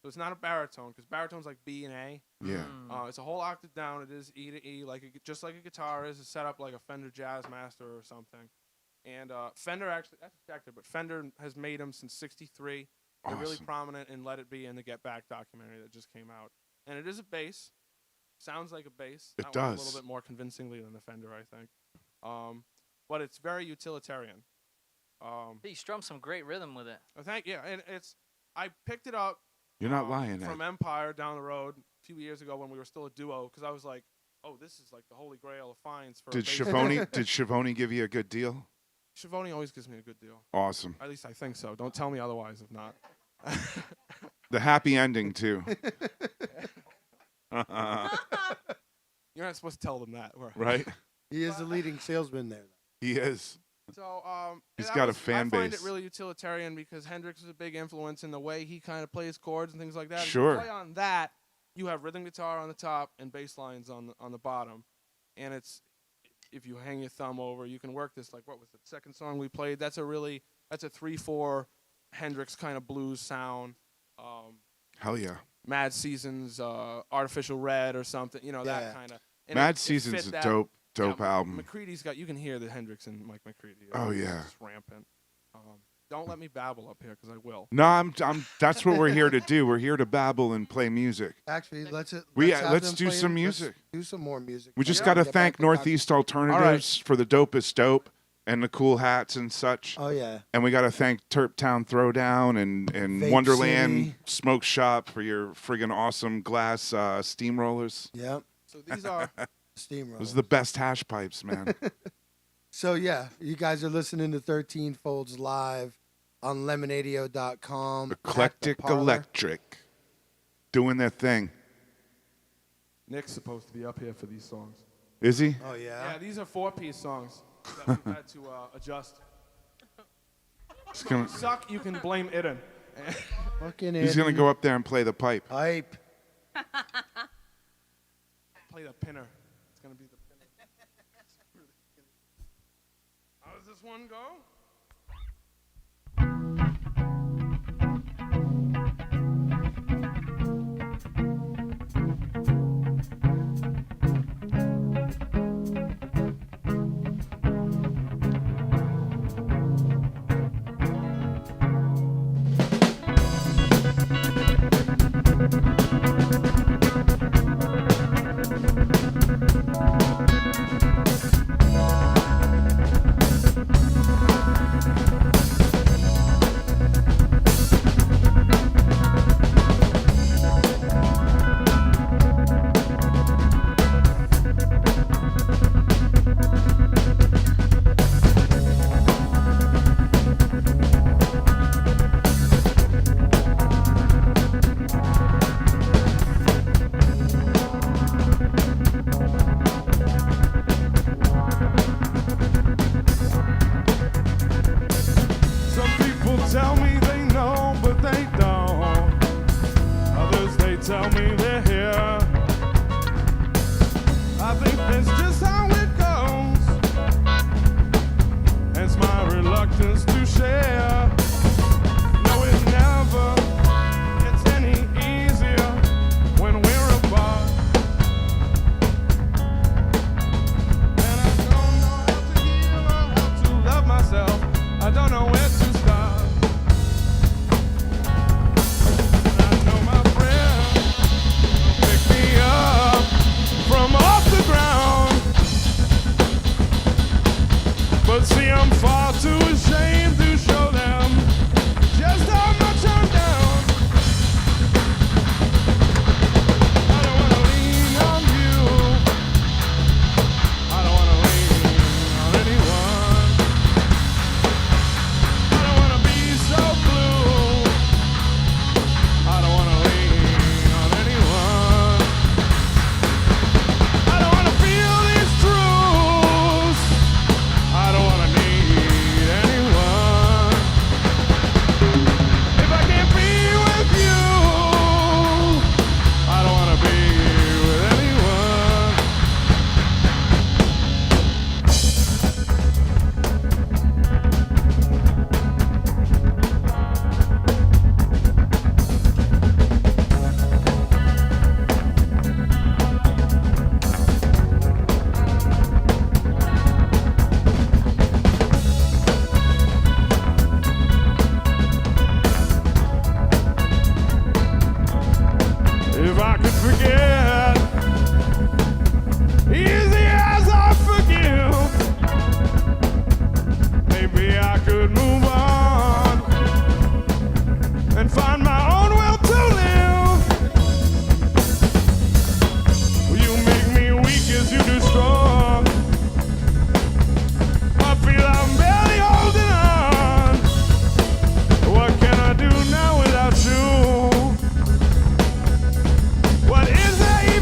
so it's not a baritone, because baritone's like B and A. Yeah. It's a whole octave down. It is E to E, just like a guitar is. It's set up like a Fender Jazzmaster or something. And Fender actually, that's a factor, but Fender has made them since '63. They're really Awesome. prominent in Let It Be and the Get Back documentary that just came out. And it is a bass. Sounds like a bass. It That one does. a little bit more convincingly than the Fender, I think. But it's very utilitarian. You strum some great rhythm with it. And I picked it up. You're not lying, From Ed. Empire down the road a few years ago when we were still a duo, because I was like, oh, this is like the holy grail of finds for. Did a bass Schiavone give you a good deal? Schiavone always gives me a good deal. Awesome. At least I think so. Don't tell me otherwise if not. The happy ending too. You're not supposed to tell them that. Right? He is the leading salesman there. He is. So He's that got a was- fan I find base. it really utilitarian because Hendrix is a big influence in the way he kind of plays chords and things like that. Sure. If you play on that, you have rhythm guitar on the top and bass lines on the bottom, and it's if you hang your thumb over, you can work this. Like what was the second song we played? That's a 3/4 Hendrix kind of blues sound. Hell yeah. Mad Seasons, Artificial Red or something, you know, Yeah. that kind of. Mad Season's a dope album. McCready's got, you can hear the Hendrix and Mike McCready. Oh, It's yeah. just rampant. Don't let me babble up here because I will. No, I'm. That's what we're here to do. We're here to babble and play music. Actually, let's Let's have them do play- some let's music. do some more music. We just Yeah. got to Get thank back to Northeast Alternatives for the dopest dope and the cool hats and such. Oh yeah. And we got to thank Turptown Throwdown and Vape Wonderland City. Smoke Shop for your friggin' awesome glass steamrollers. Yep. So these are Steamroller. Those are the best hash pipes, man. So yeah, you guys are listening to 13 Folds live on Lemonadio.com. Eclectic Electric. Doing their thing. Nick's supposed to be up here for these songs. Is he? Oh yeah. Yeah, these are 4-piece songs. that we've had to adjust. He's gonna, Suck, you can blame Iden. Fucking he's gonna go up there and play the pipe. Pipe. Play the pinner. It's gonna be the pinner. How does this one go? What is there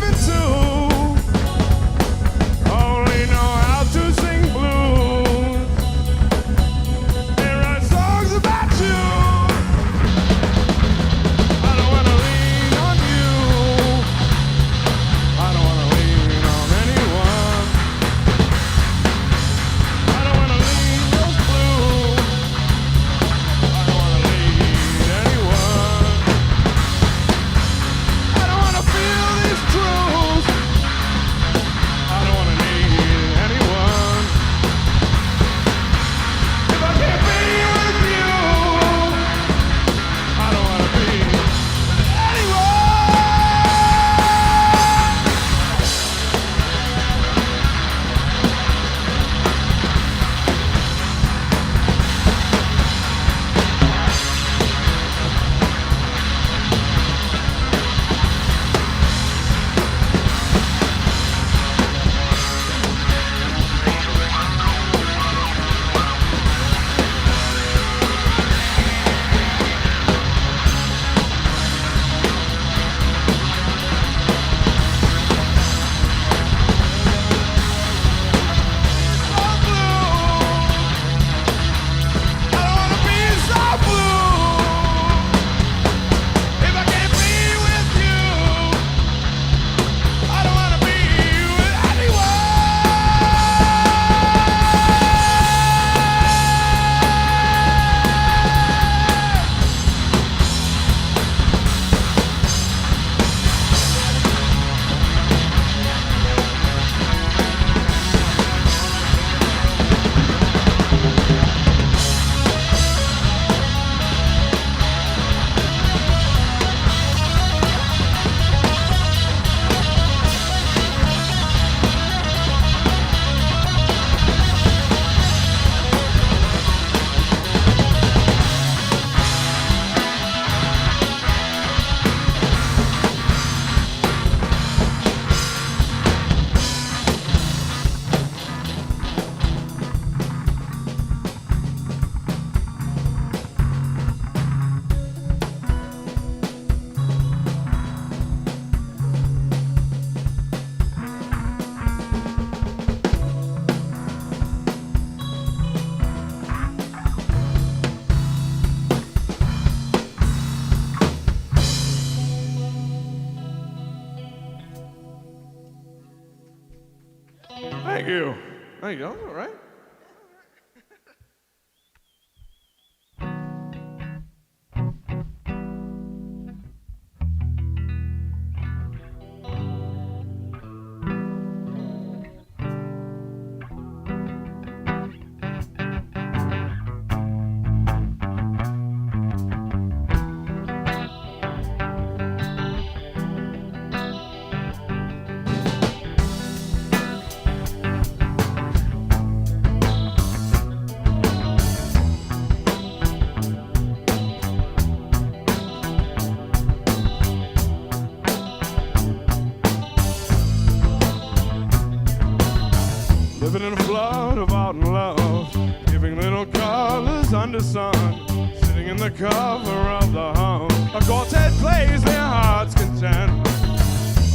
Thank you. Thank you. All right. Living in a flood of art and love, giving little colors under sun, sitting in the cover of the hum. A quartet plays their heart's content.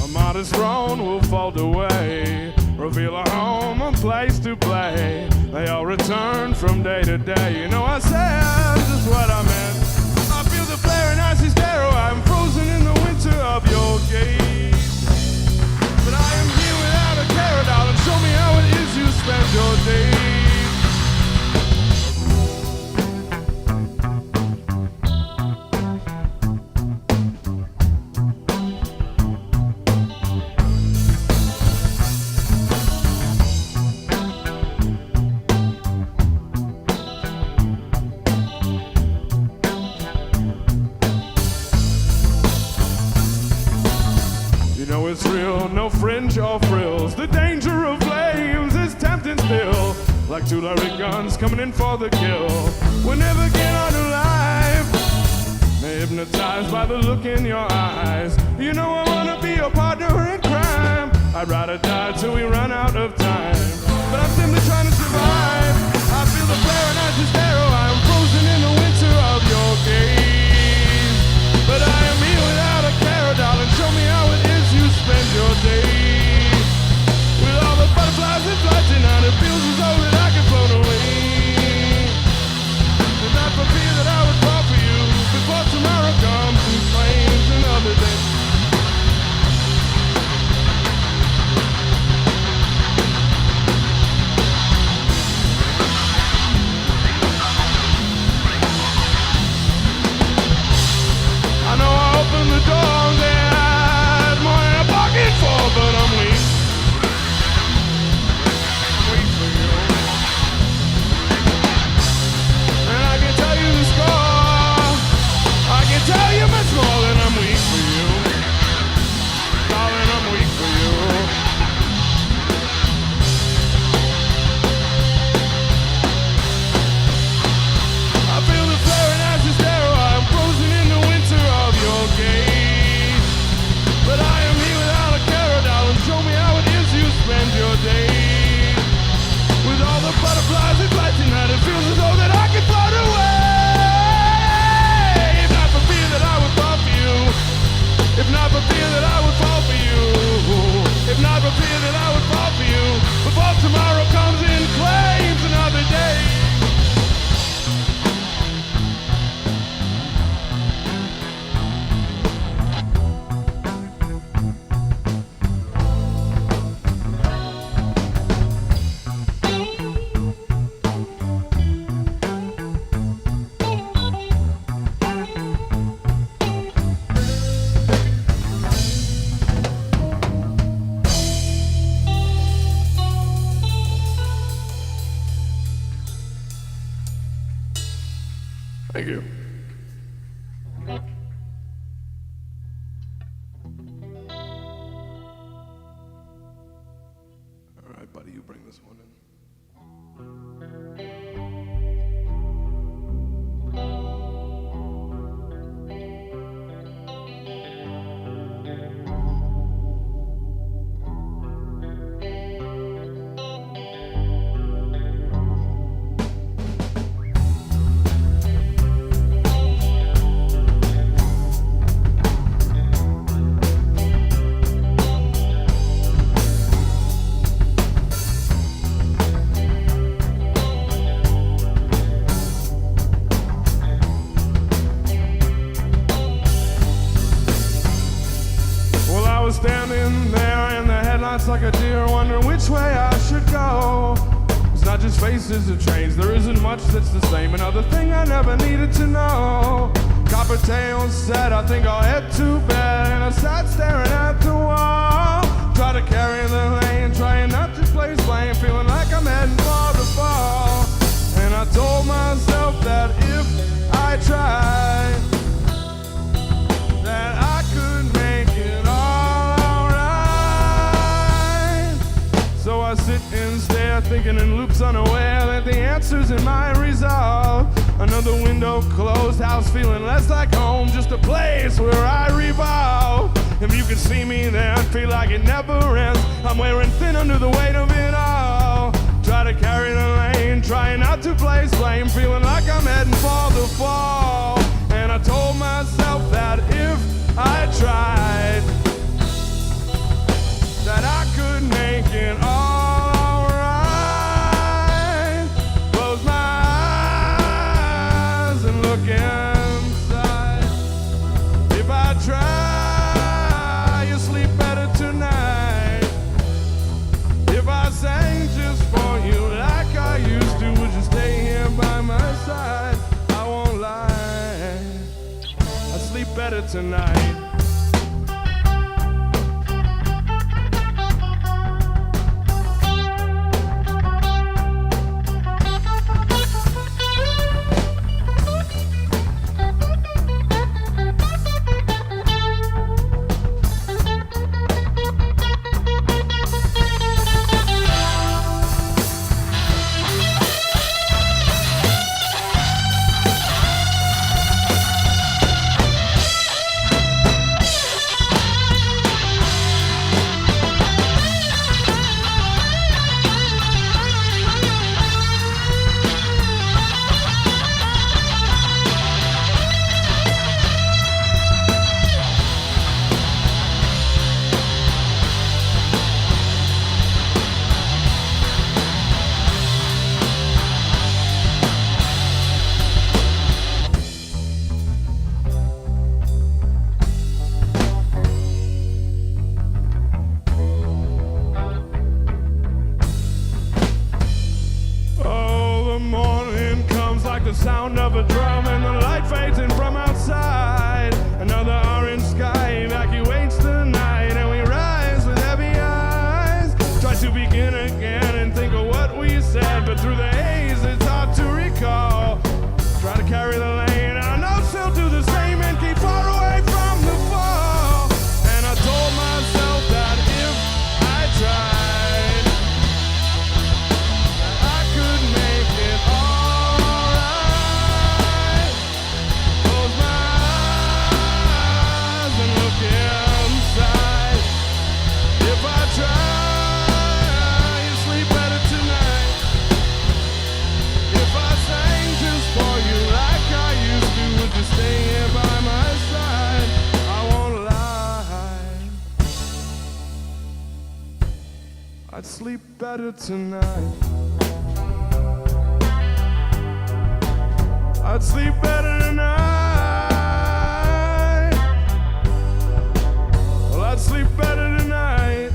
A modest throne will fold away, reveal a home, a place to play. They all return from day to day. You know I said just what I meant. I feel the flare and icy stare. I'm frozen in the winter of your gaze. But I am here without a care, darling. Show me how it is you spend your days. You know it's real, no fringe or frills. The danger of flames is tempting still, like two lyric guns coming in for the kill. We'll never get on alive, may hypnotized by the look in your eyes. You know I wanna be your partner in crime. I'd rather die till we run out of time, but I'm simply trying to survive. I feel the flare and I just arrow. I'm frozen in the winter of your gaze. But I am here without a care, darling. Show me how it is you spend your days. With all the butterflies in flight tonight, it feels as though that I can float away. And not for fear that I would fall for you before tomorrow comes and claims another day. I know I opened the door that morning I bargained for, but I'm weak. Weak for you. And I can tell you the score. I can tell you much more than I'm weak for you. Darling, I'm weak for you. I feel the flare and as you stare, I'm frozen in the winter of your gaze. But I am here without a care, darling. Show me how it is you spend your days. With all the butterflies in flight tonight, it feels as though that I can float away. If not for fear that I would fall for you. If not for fear that I would fall for you. If not for fear that I would fall for you. Before tomorrow comes and claims another day. Thank you. All right, buddy, you bring this one in. nights like a deer, wondering which way I should go. It's not just faces of trains, there isn't much that's the same. Another thing I never needed to know. Copper tails said, I think I'll head to bed. And I sat staring at the wall. Try to carry the lane, trying not to place blame. Feeling like I'm heading for the fall. And I told myself that if I tried, that I could make it all alright. So I sit and stare, thinking in loops, unaware that the answer's in my resolve. Another window closed, house feeling less like home, just a place where I revolve. If you could see me there, I'd feel like it never ends. I'm wearing thin under the weight of it all. Try to carry the lane, trying not to place blame, feeling like I'm heading for the fall. And I told myself that if I tried, that I could make it all right. Close my eyes and look inside. If I try, you sleep better tonight. If I sang just for you like I used to, would you stay here by my side? I won't lie, I sleep better tonight. The sound of a drum and the light fades in from outside. Another orange sky evacuates the night, and we rise with heavy eyes. Try to begin again and think of what we said, but through the haze it's hard to recall. Try to carry the lane, I know she'll do the same and keep far away from the fall. And I told myself that if I tried, that I could make it all. I'd sleep better tonight. I'd sleep better tonight. Well, I'd sleep better tonight.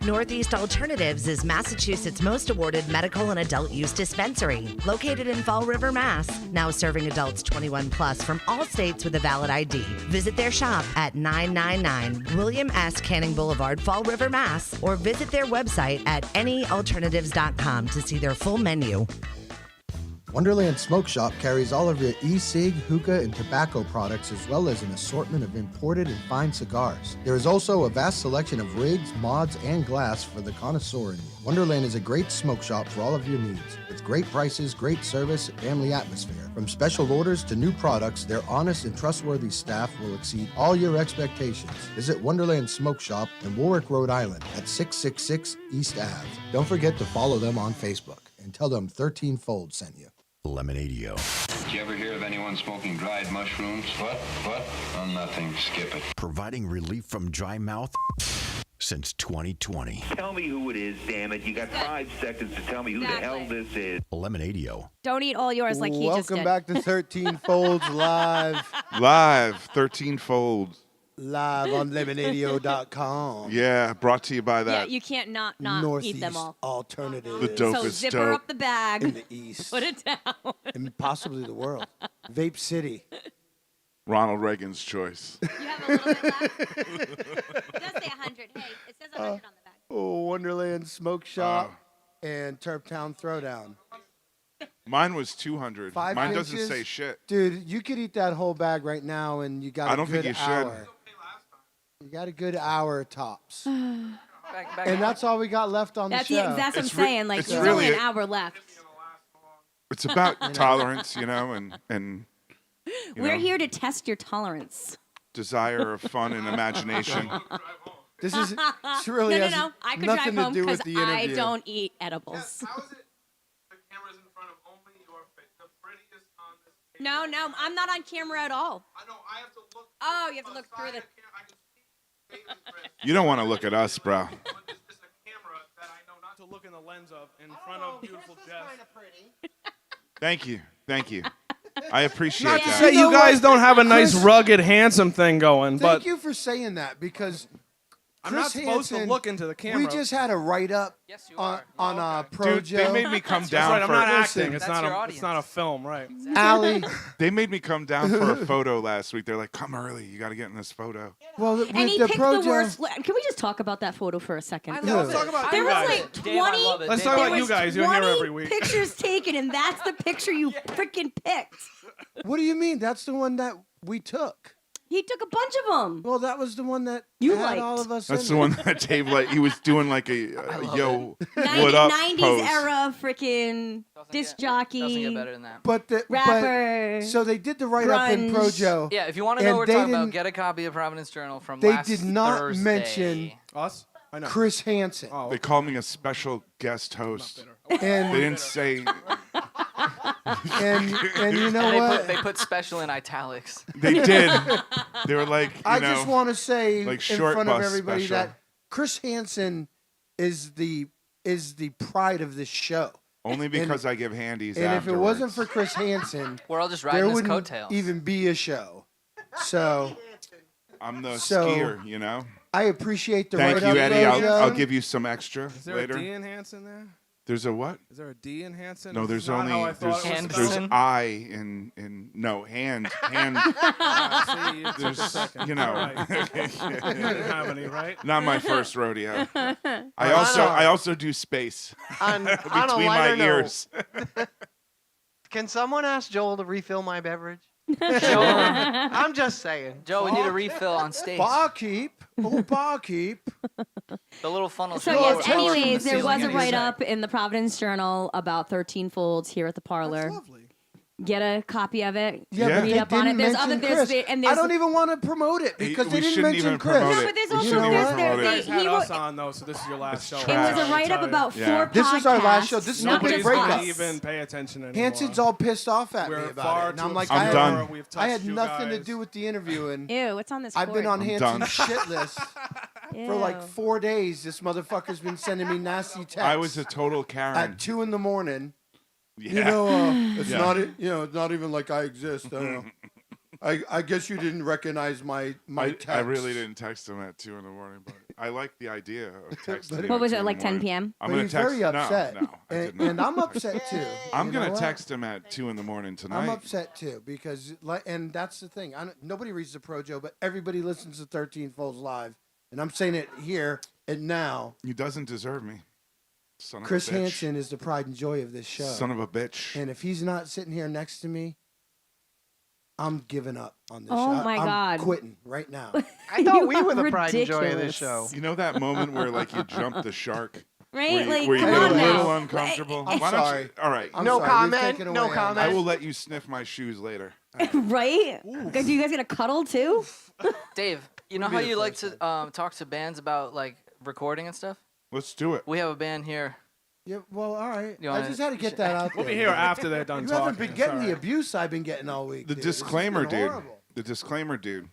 Northeast Alternatives is Massachusetts' most awarded medical and adult use dispensary, located in Fall River, Mass. Now serving adults 21 plus from all states with a valid ID. Visit their shop at 999 William S. Canning Boulevard, Fall River, Mass. Or visit their website at anyalternatives.com to see their full menu. Wonderland Smoke Shop carries all of your e-cig, hookah, and tobacco products, as well as an assortment of imported and fine cigars. There is also a vast selection of rigs, mods, and glass for the connoisseur in you. Wonderland is a great smoke shop for all of your needs. With great prices, great service, and family atmosphere. From special orders to new products, their honest and trustworthy staff will exceed all your expectations. Visit Wonderland Smoke Shop in Warwick, Rhode Island at 666 East Ave. Don't forget to follow them on Facebook and tell them 13 Fold sent you. Lemonadio. You ever hear of anyone smoking dried mushrooms? What? Oh, nothing. Skip it. Providing relief from dry mouth since 2020. Tell me who it is, damn it. You got 5 seconds to tell me who the hell this is. Lemonadio. Don't eat all yours like he just did. Welcome back to 13 Folds Live. Live, 13 Folds. Live on Lemonadio.com. Yeah, brought to you by that. Yeah, you can't not Northeast eat them all. Alternative. The dopest So zipper dope. up the bag. In the East. Put it down. And possibly the world. Vape City. Ronald Reagan's choice. You have a little bit left. It does say 100. Hey, it says 100 on the back. Oh, Wonderland Smoke Shop and Turptown Throwdown. Mine was 200. 5 Mine inches? doesn't say shit. Dude, you could eat that whole bag right now and you got I a don't good think you hour. should. You got a good hour tops. Back And that's all we got left on the show. That's what I'm saying. Like, it's there's really only an hour left. It's about tolerance, and We're here to test your tolerance. desire of fun and imagination. This is it's really has No. I could nothing drive to home do because with the I interview. don't eat edibles. How is it the camera's in front of only the prettiest on this page? No, I'm not on camera at all. I know, I have to look. Oh, you have to look through the. I can see baby breath, You don't want to look at us, bro. but it's just a camera that I know not to look in the lens of in front of beautiful Jess. Thank you. I appreciate Not to that. say You know you guys what? don't have a nice, Chris- rugged, handsome thing going, but Thank you for saying that because I'm not Chris supposed to Hansen, look into the camera. we just had a write-up Yes, you on, are. on Dude, Projo. they made me come That's down right, I'm for not Listen, acting. It's that's not your it's not a film, right? Allie. They made me come down for a photo last week. They're like, "Come early. You got to get in this photo." Well, with And he the picked Projo, the worst. Can we just talk about that photo for a second? Let's talk about There you was guys. like Dave, I 20. love it. Let's Dave, talk I about love you it. guys. You're here 20 every week. pictures taken, and that's the picture you freaking picked. What do you mean? That's the one that we took. He took a bunch of them. Well, that was the one that You had liked. all of us. That's in the it. one that Dave he was doing like a yo, what 90, up 90s pose. era freaking disc jockey. Doesn't get better than that. But the Rapper, so they did the write-up in grunge. Projo. Yeah, if you want to know And what they we're talking about, didn't- get a copy of Providence Journal from They last did not Thursday. mention Us? I know. Chris Hansen. Oh, They called me a special guest host. And They didn't say. and you know They what? they put special in italics. They did. They were like, I just want to say like in short front of bus everybody special. that Chris Hansen is the pride of this show. only because I give handies. And if it wasn't afterwards. for Chris Hansen, We're all just there riding his wouldn't coattails. even be a show. So I'm the So- skier, you know. I appreciate the Thank write-up, you, Eddie. Projo. I'll give you some extra is there later. a D in Hansen there? There's a what? Is there a D in Hansen? No, It's there's not only how I thought there's, it was Hansen. there's I in no hand. Ah, see, it took a There's second. you know. All right. You didn't have any, right? Not my first rodeo. I also do space On a between my lighter note, ears. can someone ask Joel to refill my beverage? Joe, I'm just saying. Joe, we need a refill on stage. Barkeep. Oh, barkeep. The little funnel. So should yes, lower- lower from anyways, the there ceiling was a anyway. write-up in the Providence Journal about 13 folds here at the Parlor. That's lovely. Get a copy of it. Yeah, Yeah. but Read they up on didn't it. There's mention other Chris. and I there's don't even want to promote it because We they didn't shouldn't mention even Chris. promote No, it. but there's We also shouldn't there's even there, promote You it. guys they, had he us wa- on though, so this is your last show. It was a write-up about Yeah. 4 This podcasts. is our last show. This is not the big just breakup. us. Don't even pay attention anymore. Hansen's all pissed off at We're me about far it. And too I'm like, I'm done. We've I had touched you nothing to guys. do with the interview. And Ew, what's on this I've been cord? on I'm Hansen's done. shit list for like Ew. 4 days. This motherfucker's been sending me nasty texts. I was a total Karen. at 2 a.m. Yeah. You know, it's Yeah. not. It's not even like I exist. I guess you didn't recognize my text. I really didn't text him at 2 a.m, but I like the idea of texting. him What at was 2 it, in like the 10 morning. p.m.? I'm But gonna he's text. very upset, No, I did not. and I'm upset too. I'm You gonna know what? text him at 2 a.m. tonight. I'm upset too because, and that's the thing. Nobody reads the Projo, but everybody listens to 13 Folds Live, and I'm saying it here and now. He doesn't deserve me. Son of Chris a bitch. Hansen is the pride and joy of this show. Son of a bitch. And if he's not sitting here next to me, I'm giving up on this Oh show. my I'm God. quitting right now. I thought You we were are the pride and joy of ridiculous. this show. You know that moment where like you jump the shark, Right? where you come get a on little now. uncomfortable. I'm Why don't sorry. you? All right. I'm No sorry, comment, you've taken no away on comment. I that. will let you sniff my shoes later. Right? Are you guys gonna cuddle too? Dave, you know Be how the you like first to talk to bands about like recording and stuff? Let's do it. We have a band here Yeah, well, all right. You I wanna- just had to get that out We'll there. be here after they're done You talking. haven't been it's getting all the right. abuse I've been getting all week. The dude. This has disclaimer, been dude. horrible. The disclaimer, dude.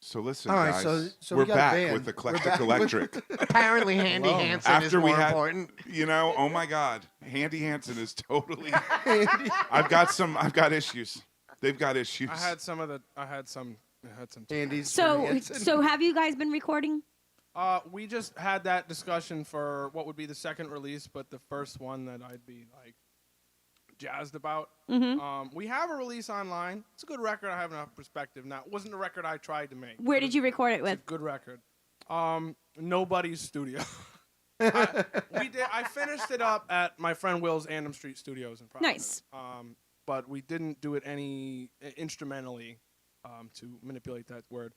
So listen, All right, guys. so we're we got a back band. with We're Eclectic back with- Electric. Apparently, Handy Hansen is After we more had, important. you know, oh my God, Handy Hansen is totally. I've got issues. They've got issues. I had some. Andy's So have you guys been recording? We just had that discussion for what would be the second release, but the first one that I'd be like jazzed about. We have a release online. It's a good record. I have enough perspective now. It wasn't the record I tried to make. Where did you record it It's with? a good record. Nobody's studio. I finished it up at my friend Will's Andam Street Studios in Providence. Nice. But we didn't do it any instrumentally, to manipulate that word,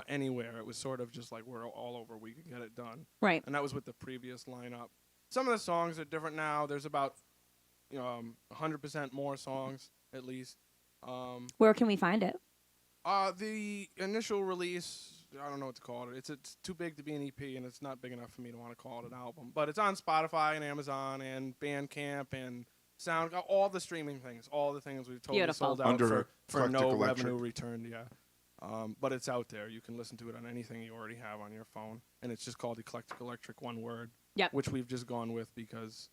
anywhere. It was sort of just like we're all over. We can get it done. Right. And that was with the previous lineup. Some of the songs are different now. There's about 100% more songs at least. Where can we find it? The initial release, I don't know what to call it. It's too big to be an EP, and it's not big enough for me to want to call it an album. But it's on Spotify and Amazon and Bandcamp and Sound, all the streaming things, all the things we've totally Beautiful. sold out Under for Eclectic no Electric. revenue returned. Yeah. But it's out there. You can listen to it on anything you already have on your phone, and it's just called Eclectic Electric, one word. Yep. Which we've just gone with because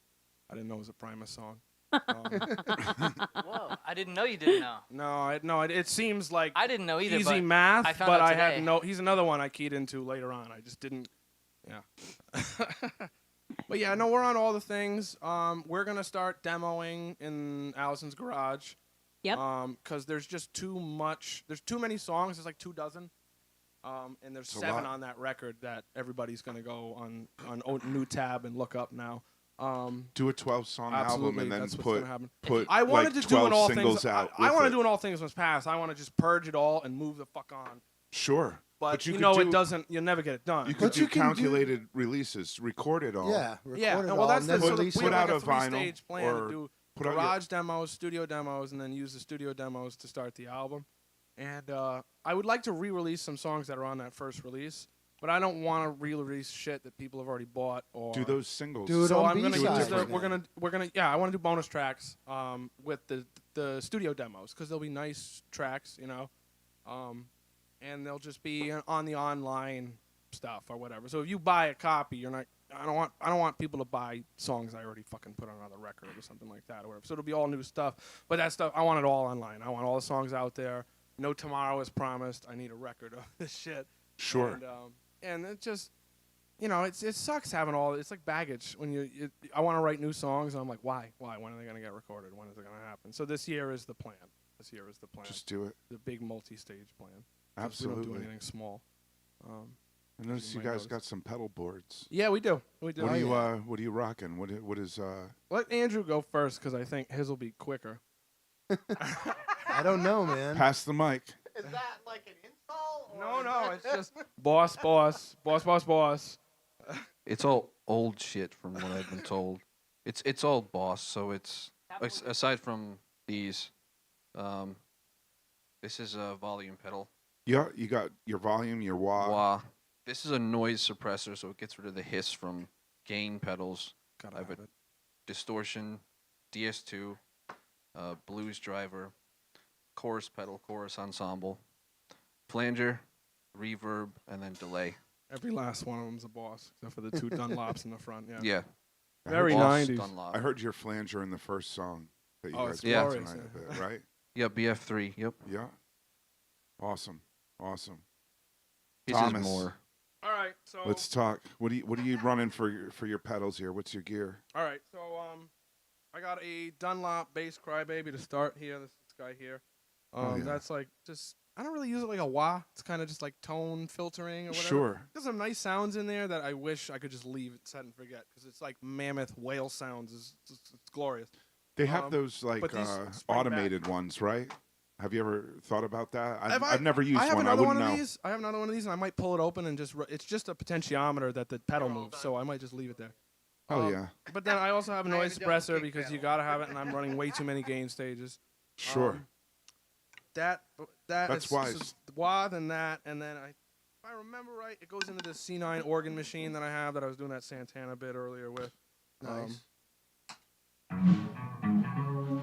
I didn't know it was a Primus song. Whoa, I didn't know you didn't know. It seems like I didn't know either. easy but math, I found but out I today. had no. He's another one I keyed into later on. I just didn't. Yeah. But yeah, no, we're on all the things. We're gonna start demoing in Allison's garage. Yep. Because there's just too much. There's too many songs. There's like 24. And there's It's a 7 lot. on that record that everybody's gonna go on new tab and look up now. Do a 12-song Absolutely, album and then that's what's put gonna happen. like I wanted to do 12 an all singles things. out. I with want it. to do an all things must pass. I want to just purge it all and move the fuck on. Sure. But you you could know do, it doesn't. You'll never get it done. You could But do you can do- calculated releases, record it all. Yeah, record Yeah, it well, all that's and then the, so release we put have out like a a vinyl 3-stage plan or to do put out garage demos, studio demos, and then use the studio demos to start the album. And I would like to re-release some songs that are on that first release, but I don't want to re-release shit that people have already bought. Or Do those singles. Do it so on I'm gonna B-sides use the, again. we're gonna yeah, I want to do bonus tracks with the studio demos because they'll be nice tracks, and they'll just be on the online stuff or whatever. So if you buy a copy, you're not. I don't want people to buy songs I already fucking put on another record or something like that or whatever. So it'll be all new stuff. But that stuff, I want it all online. I want all the songs out there. No tomorrow is promised. I need a record of this shit. Sure. And it just, it sucks having all. It's like baggage when I want to write new songs, and I'm like, why? When are they gonna get recorded? When is it gonna happen? So this year is the plan. Just do it. The big multi-stage plan. 'Cause Absolutely. We don't do anything small. I noticed you might guys notice. got some pedal boards. Yeah, we do. What are you rocking? What is Let Andrew go first because I think his will be quicker. I don't know, man. pass the mic? Is that like an install? No, it's just boss. It's all old shit from what I've been told. It's all Boss, so it's aside from these, this is a volume pedal. Yeah, you got your volume, your wah. This is a noise suppressor, so it gets rid of the hiss from gain pedals. Gotta I have have a it. Distortion, DS2, blues driver, chorus pedal, chorus ensemble, flanger, reverb, and then delay. Every last one of them's a boss, except for the 2 Dunlops in the front. Yeah. Yeah. Very Boss 90s. Dunlop. I heard your flanger in the first song that you Oh, guys it's played glorious, tonight yeah. a bit, right? Yeah, BF3. Yep. Yeah. Awesome. His Thomas. is more. All right, so Let's talk. What are you running for your pedals here? What's your gear? all right, so I got a Dunlop bass Crybaby to start here. This guy here. Oh, yeah. That's like just I don't really use it like a wah. It's kind of just like tone filtering or whatever. Sure. There's some nice sounds in there that I wish I could just leave it set and forget because it's like mammoth whale sounds. It's glorious. They have those like but these spring automated ones, right? Have you ever thought about that? Have I've never used I have one. another I wouldn't one of know. these. I have another one of these, and I might pull it open and just. It's just a potentiometer that the pedal moves, so I might just leave it there. Oh yeah. But then I also have a noise suppressor because you gotta have it, and I'm running way too many gain stages. Sure. That's is wise. is wah, then that, and then if I remember right, it goes into the C9 organ machine that I have that I was doing that Santana bit earlier with. Nice.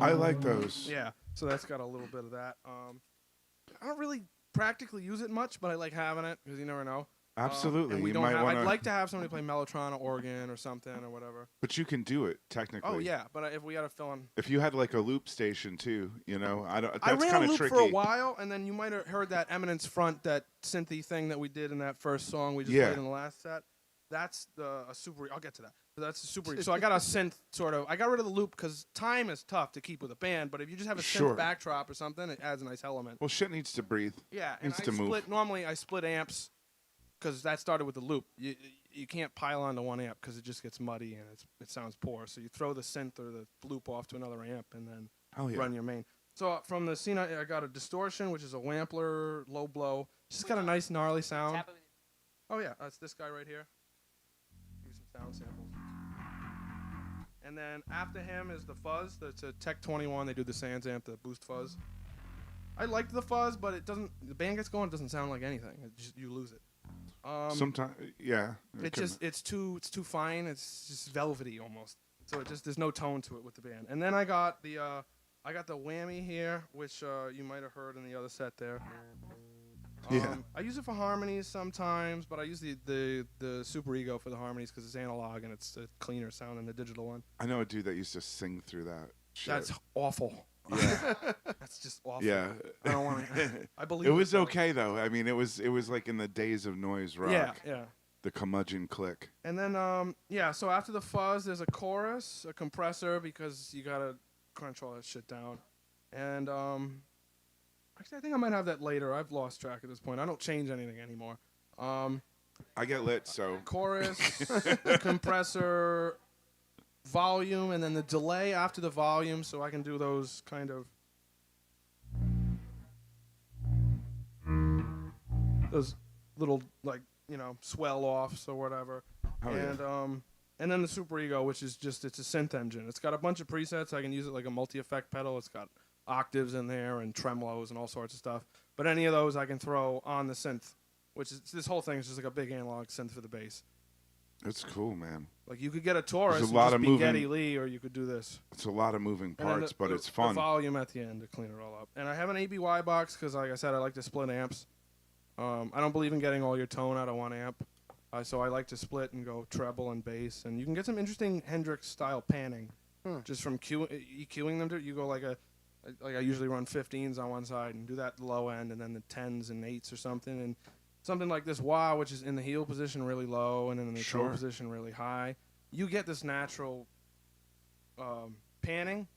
I like those. Yeah, so that's got a little bit of that. I don't really practically use it much, but I like having it because you never know. Absolutely. And we You don't might have, wanna- I'd like to have somebody play mellotron or organ or something or whatever. But you can do it technically. Oh yeah, but if we got to fill in. If you had like a loop station too, you know, I don't. I That's ran kind a of loop tricky. for a while, and then you might have heard that Eminence Front, that synthy thing that we did in that first song we just Yeah. played in the last set. That's a super. I'll get to that. But that's a super. So I got a synth sort of. I got rid of the loop because time is tough to keep with a band. But if you just have a synth Sure. backdrop or something, it adds a nice element. Well, shit needs to breathe. Yeah, and needs I to move. split. Normally, I split amps because that started with the loop. You can't pile onto one amp because it just gets muddy and it sounds poor. So you throw the synth or the loop off to another amp and then Hell yeah. run your main. So from the scene, I got a Distortion, which is a Wampler low blow. It's just got a nice gnarly sound. Oh yeah, that's this guy right here. Give you some sound samples. And then after him is the Fuzz. That's a Tech 21. They do the Sans amp, the Boost Fuzz. I liked the Fuzz, but it doesn't. The band gets going, it doesn't sound like anything. You lose it. Sometimes, yeah. It's too fine. It's just velvety almost. So there's no tone to it with the band. And then I got the whammy here, which you might have heard in the other set there. Yeah. I use it for harmonies sometimes, but I use the Super Ego for the harmonies because it's analog and it's a cleaner sound than the digital one. I know a dude that used to sing through that. Shit. That's awful. Yeah. That's just awful. Yeah. I don't want to. I believe it was okay though. I mean, it was like in the days of noise rock. Yeah, yeah. The curmudgeon click. And then so after the Fuzz, there's a chorus, a compressor because you gotta crunch all that shit down. And actually, I think I might have that later. I've lost track at this point. I don't change anything anymore. I get lit, so chorus, compressor, volume, and then the delay after the volume, so I can do those kind of those little swell offs or whatever. Oh, and then the Super Ego, which is just it's a synth engine. It's got a bunch of presets. I can use it like a multi-effect pedal. It's got octaves in there and tremolos and all sorts of stuff. But any of those I can throw on the synth, which is this whole thing is just like a big analog synth for the bass. It's cool, man. Like you could get a Taurus There's and a lot just of be moving, Geddy Lee, or you could do this. It's a lot of moving And then parts, but it's The fun. volume at the end to clean it all up. And I have an ABY box because, like I said, I like to split amps. I don't believe in getting all your tone out of one amp. So I like to split and go treble and bass. And you can get some interesting Hendrix-style panning just from EQing them. You go like I usually run 15s on one side and do that low end, and then the 10s and 8s or something. And something like this wah, which is in the heel position really low and then in the toe position really high. You get this natural panning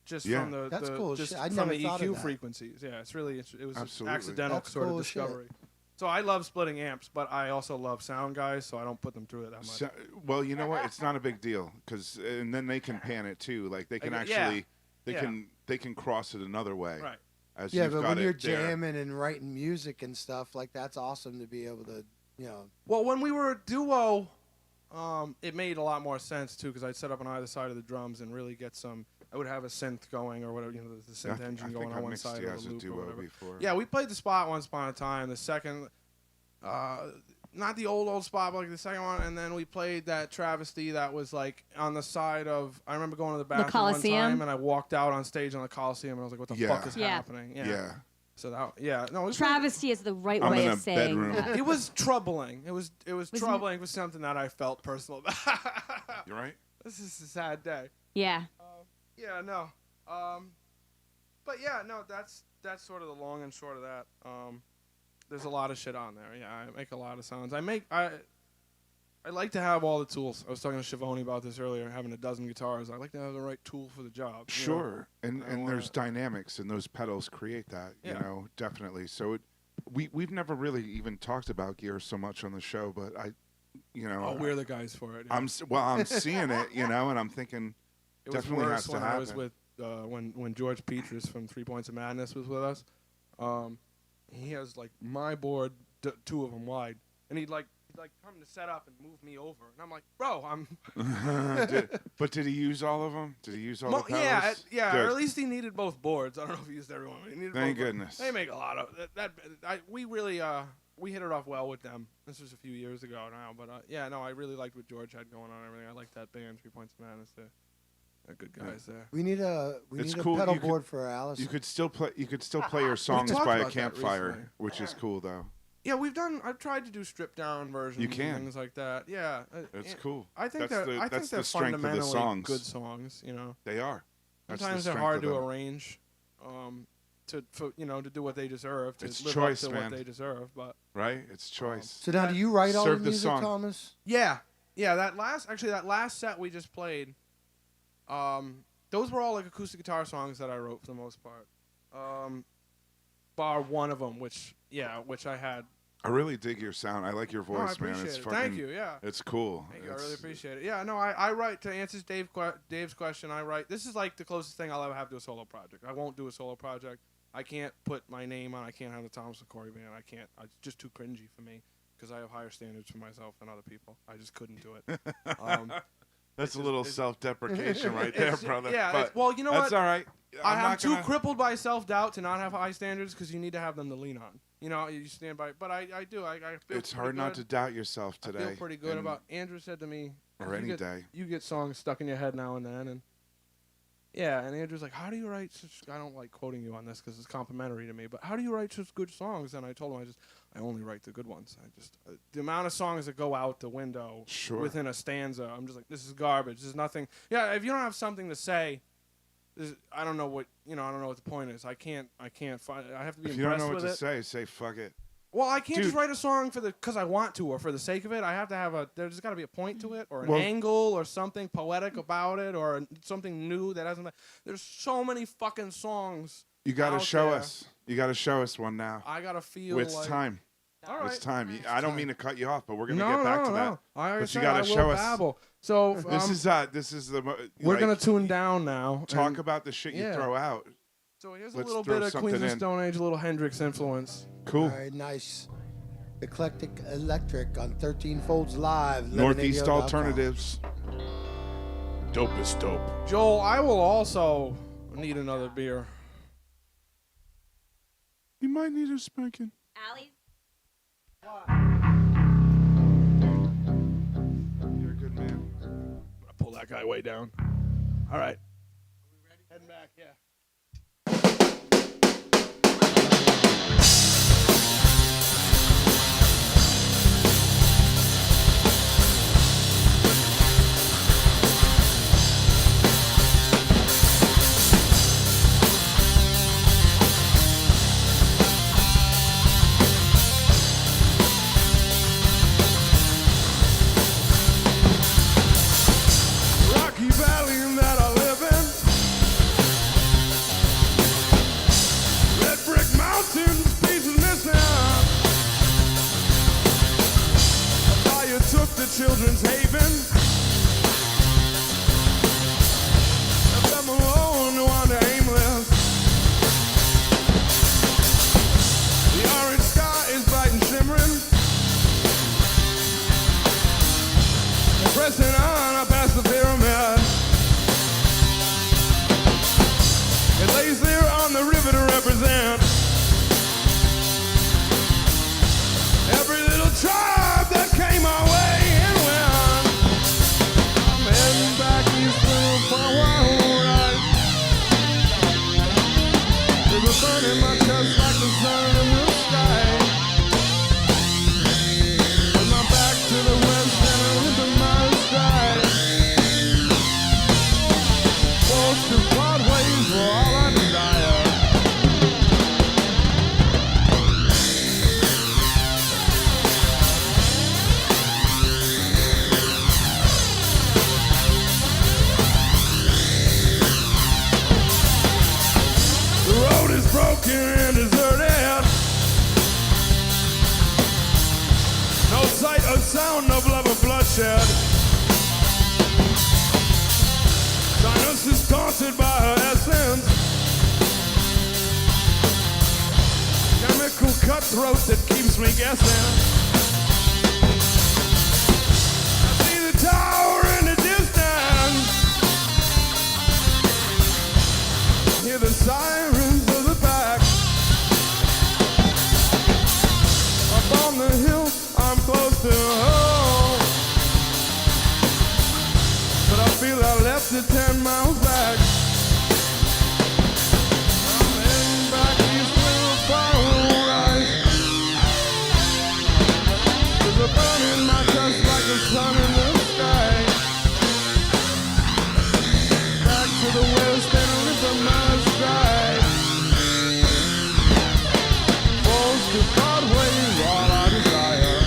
just from the That's cool. just I from never the thought of EQ that. frequencies. Yeah, it was Absolutely. an accidental That's sort cool of shit. discovery. So I love splitting amps, but I also love sound guys, so I don't put them through it that much. So, well, you know what? It's not a big deal and then they can pan it too. Like they can they can cross it another way. Right. As Yeah, you've but got when it you're there. jamming and writing music and stuff, like that's awesome to be able to, Well, when we were a duo, it made a lot more sense too because I'd set up on either side of the drums and really get some. I would have a synth going or whatever, the synth engine going on one side of the loop or whatever. Before. Yeah, we played the spot once upon a time. The second, not the old spot, but like the second one, and then we played that travesty that was like on the side of. I remember going to the bathroom one Coliseum? time, and I walked out on stage on the Coliseum, and I was like, "What the fuck is happening?" Yeah. So no, it was Travesty is the right I'm way in of a saying bedroom. that. It was troubling. It was troubling for something that I felt personal about. You're right. This is a sad day. Yeah. Yeah, no. But yeah, no. That's sort of the long and short of that. There's a lot of shit on there. Yeah, I make a lot of sounds. I like to have all the tools. I was talking to Schiavone about this earlier, having a dozen guitars. I like to have the right tool for the job. Sure, and there's dynamics, and those pedals create that. Yeah. You know, definitely. So we've never really even talked about gear so much on the show, but we're the guys for it. I'm seeing it, and I'm thinking It was definitely worse has to when happen. I was with when George Petrus from 3 Points of Madness was with us. He has like my board, two of them wide, and he'd come to set up and move me over, and I'm like, bro, I'm. But did he use all of them? Did he use all the pedals? Yeah. Good. Or at least he needed both boards. I don't know if he used everyone. But he needed Thank both goodness. They make a lot of that. We really we hit it off well with them. This was a few years ago now, but yeah, no, I really liked what George had going on and everything. I liked that band, 3 Points of Madness. They're good guys there. We need a cool. pedal board for Alice. You could still play your songs by a campfire, which is cool though. Yeah, I've tried to do stripped down versions. You can. And things like that. Yeah, it's cool. I think that's they're the strength of the fundamentally songs. good songs. You know, they are. That's sometimes the they're hard strength to of them. arrange, to do what they deserve, to It's live choice, up to man. what they deserve. But right, it's choice. So now, do you write all the Serve the music, song. Thomas? yeah. That last set we just played, those were all like acoustic guitar songs that I wrote for the most part, bar one of them, which I had. I really dig your sound. I like your voice, I appreciate man. It's it. fucking, Thank you. Yeah. It's cool. Thank you. I really appreciate it. Yeah. No, I write to answer Dave's question. I write. This is like the closest thing I'll ever have to a solo project. I won't do a solo project. I can't put my name on. I can't have the Thomas and Corey band. I can't. It's just too cringy for me because I have higher standards for myself than other people. I just couldn't do it. That's a little self-deprecation right there, brother. Yeah. But well, you know that's what? all right. I'm too crippled by self-doubt to not have high standards because you need to have them to lean on. You know, you stand by. But I do. I feel it's hard not to doubt yourself today. I feel pretty good about. Andrew said to me, or any day, you get songs stuck in your head now and then, and yeah. And Andrew's like, "How do you write such?" I don't like quoting you on this because it's complimentary to me. But how do you write such good songs? And I told him, I only write the good ones. I just the amount of songs that go out the window within a stanza. I'm just like, this is garbage. This is nothing. Yeah, if you don't have something to say. I don't know what I don't know what the point is. I can't find. I have to be if you impressed don't know with what it. to say fuck it. Well, I can't just write a song because I want to or for the sake of it. I have to have there's got to be a point to it or an angle or something poetic about it or something new that hasn't. There's so many fucking songs. You got to show us. You got to show us one now. I got to feel it's like time. All right. It's time. I don't mean to cut you off, but we're gonna no, get back to no. that. But you got to show us. Babble. So this is the. We're gonna tune down now. Talk about the shit you throw out. So here's a little bit of Queens of Stone Age, a little Hendrix influence. Cool. All right, nice. Eclectic Electric on 13 Folds Live. Northeast Alternatives. Dope is dope. Joel, I will also need another beer. You might need a spanking. Allie's. You're a good man. I'm gonna pull that guy way down. All right. Are we ready? Heading back, yeah. Rocky Valley that I live in, red brick mountains, pieces missing. A fire took the children's haven, left them alone to wander aimless. The orange sky is bright and shimmering. Pressing on, I pass the pyramid. It lays there on the river to represent every little tribe that came my way and went. I'm heading back east for a wild ride. River burning my chest like the sun in the sky. With my back to the west and a little mile stride. Both to part ways for all I desire. The road is broken and deserted. No sight or sound of love or bloodshed. Silence is taunted by her essence. Chemical cutthroat that keeps me guessing. I see the tower in the distance. Hear the sirens of the pack. A bomb wasted 10 miles back. I'm heading back east with a fire rise. There's a burn in my chest like the sun in the sky. Back to the west and live the night sky. Falls to Broadway, all I desire.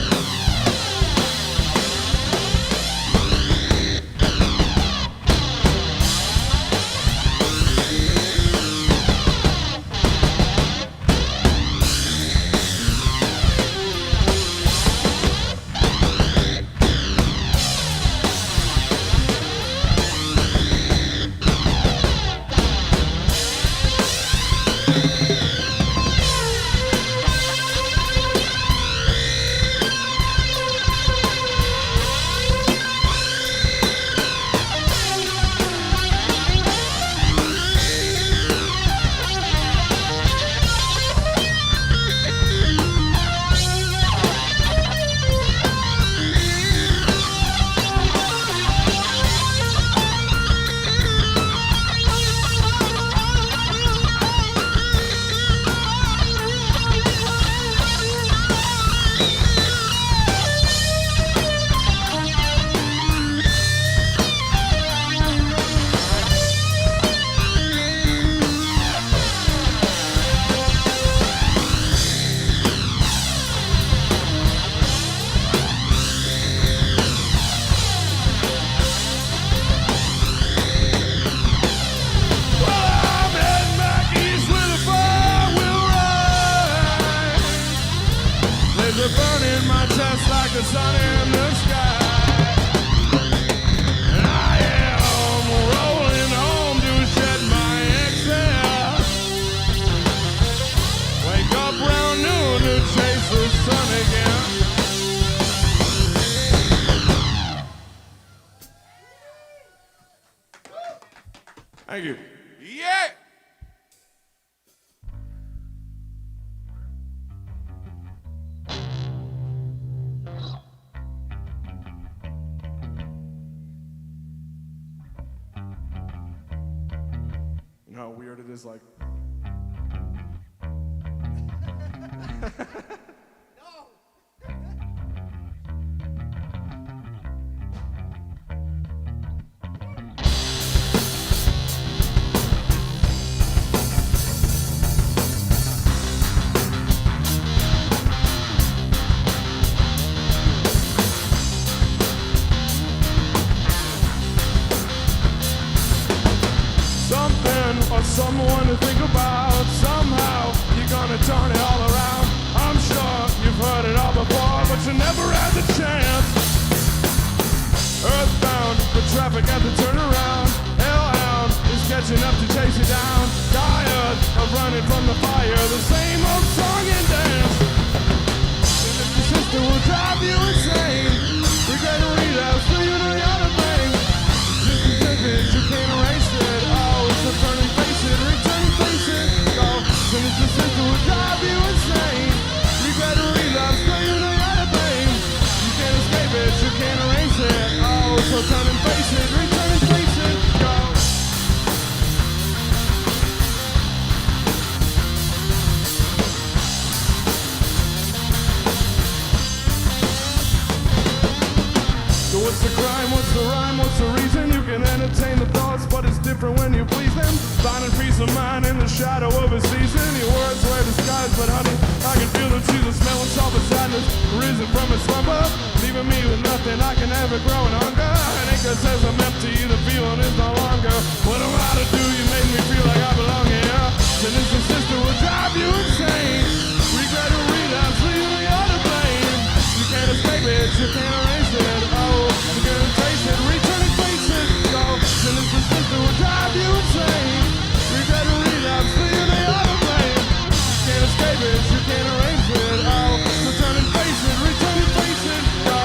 Thank you. Yeah! You know how weird it is, like... Someone to think about. Somehow you're gonna turn it all around. I'm sure you've heard it all before, but you never had the chance. Earthbound, the traffic at the turnaround. Hellhound is catching up to chase you down. Tired of running from the fire, the same old song and dance. And if your sister will drive you insane, we're gonna relapse so you know the other thing. Just a vivid, you can't erase it. Oh, it's a turning face. Return and face it, go. Soon as the system will drive you insane, you gotta relapse, so you know you're the pain. You can't escape it, you can't erase it. Oh, so turn and face it, return and face it, go. So what's the crime, what's the rhyme, what's the reason? You can entertain the thoughts, but it's different when you please them. Finding peace of mind in the shadow of a season. Your words were disguised, but honey, I can feel them too. The smell of sulfur sadness, risen from a slumber, leaving me with nothing I can ever grow in hunger. An anchor says I'm empty, the feeling is no longer. What am I to do? You made me feel like I belong here. Sinister sister will drive you insane. Regret or relapse, so you know you're to blame. You can't escape it, you can't erase it. Oh, you're gonna taste it, return and face it. Go, sinister sister will drive you insane. Regret or relapse, so you know you're to blame. You can't escape it, you can't erase it. Oh, so turn and face it, return and face it. Go.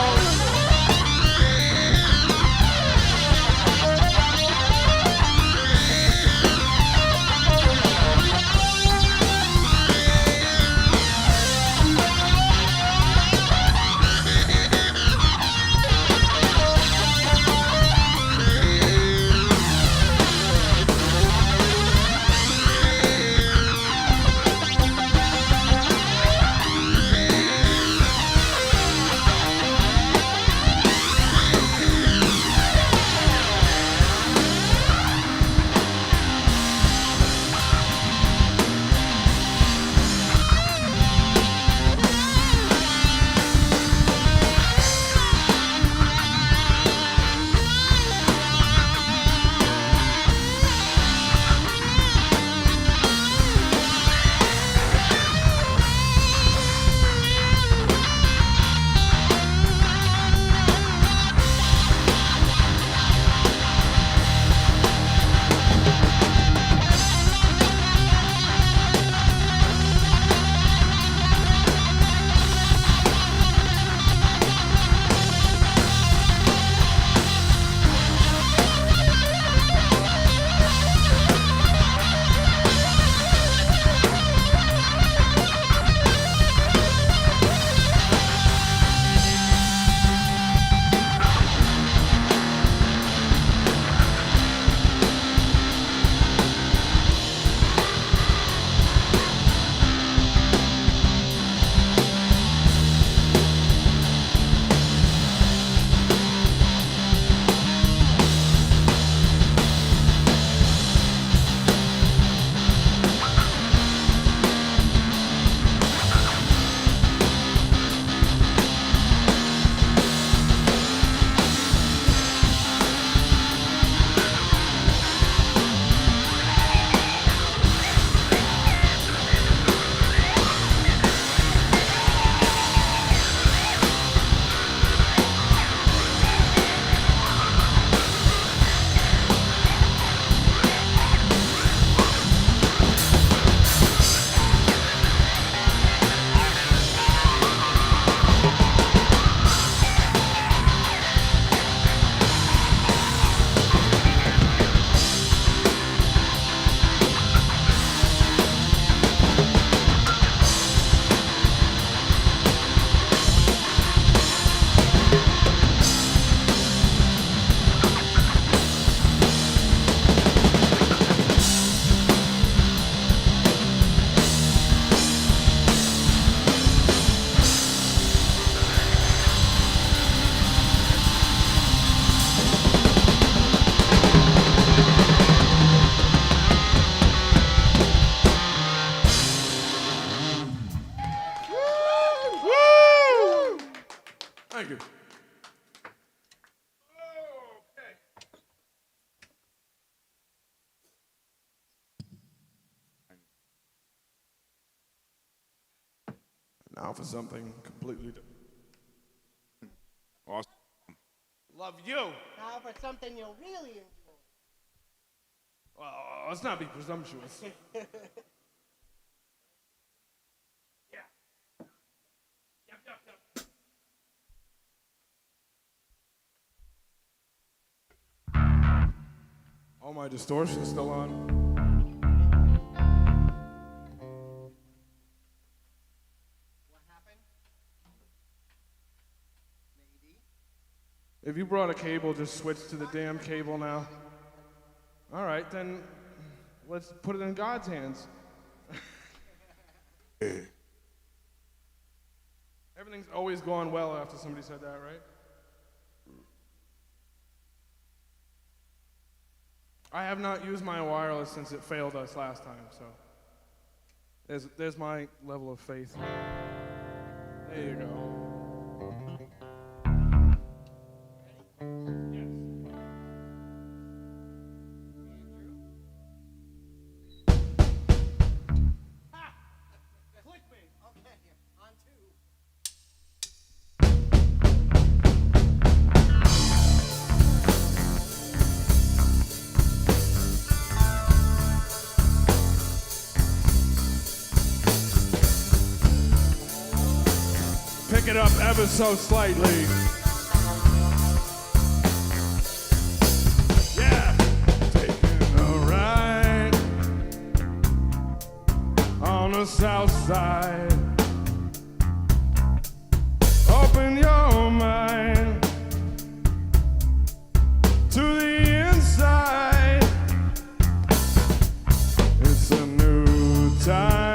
Thank you. Now for something completely different. Awesome. Love you. Now for something you'll really enjoy. Well, let's not be presumptuous. All my distortion's still on. If you brought a cable, just switch to the damn cable now. All right, then let's put it in God's hands. Everything's always gone well after somebody said that, right? I have not used my wireless since it failed us last time, so there's my level of faith. There you go. Pick it up ever so slightly. Yeah. Taking a ride on the south side. Open your mind to the inside. It's a new time.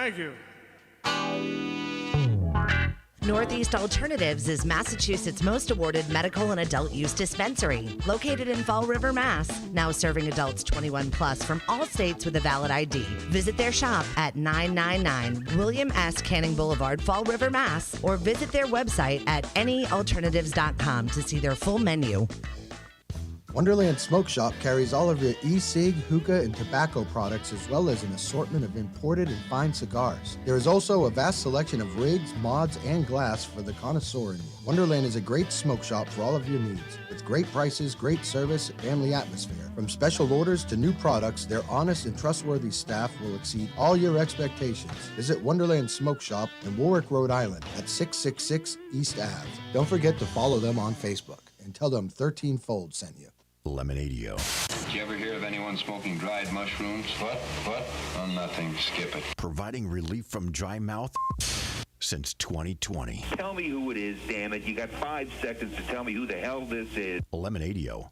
Thank you. Northeast Alternatives is Massachusetts' most awarded medical and adult use dispensary, located in Fall River, Mass. Now serving adults 21 plus from all states with a valid ID. Visit their shop at 999 William S. Canning Boulevard, Fall River, Mass. Or visit their website at anyalternatives.com to see their full menu. Wonderland Smoke Shop carries all of your e-cig, hookah, and tobacco products, as well as an assortment of imported and fine cigars. There is also a vast selection of rigs, mods, and glass for the connoisseur in you. Wonderland is a great smoke shop for all of your needs. With great prices, great service, and family atmosphere. From special orders to new products, their honest and trustworthy staff will exceed all your expectations. Visit Wonderland Smoke Shop in Warwick, Rhode Island at 666 East Ave. Don't forget to follow them on Facebook and tell them 13 Fold sent you. Lemonadio. Did you ever hear of anyone smoking dried mushrooms? What? Oh, nothing. Skip it. Providing relief from dry mouth since 2020. Tell me who it is, damn it. You got 5 seconds to tell me who the hell this is. Lemonadio.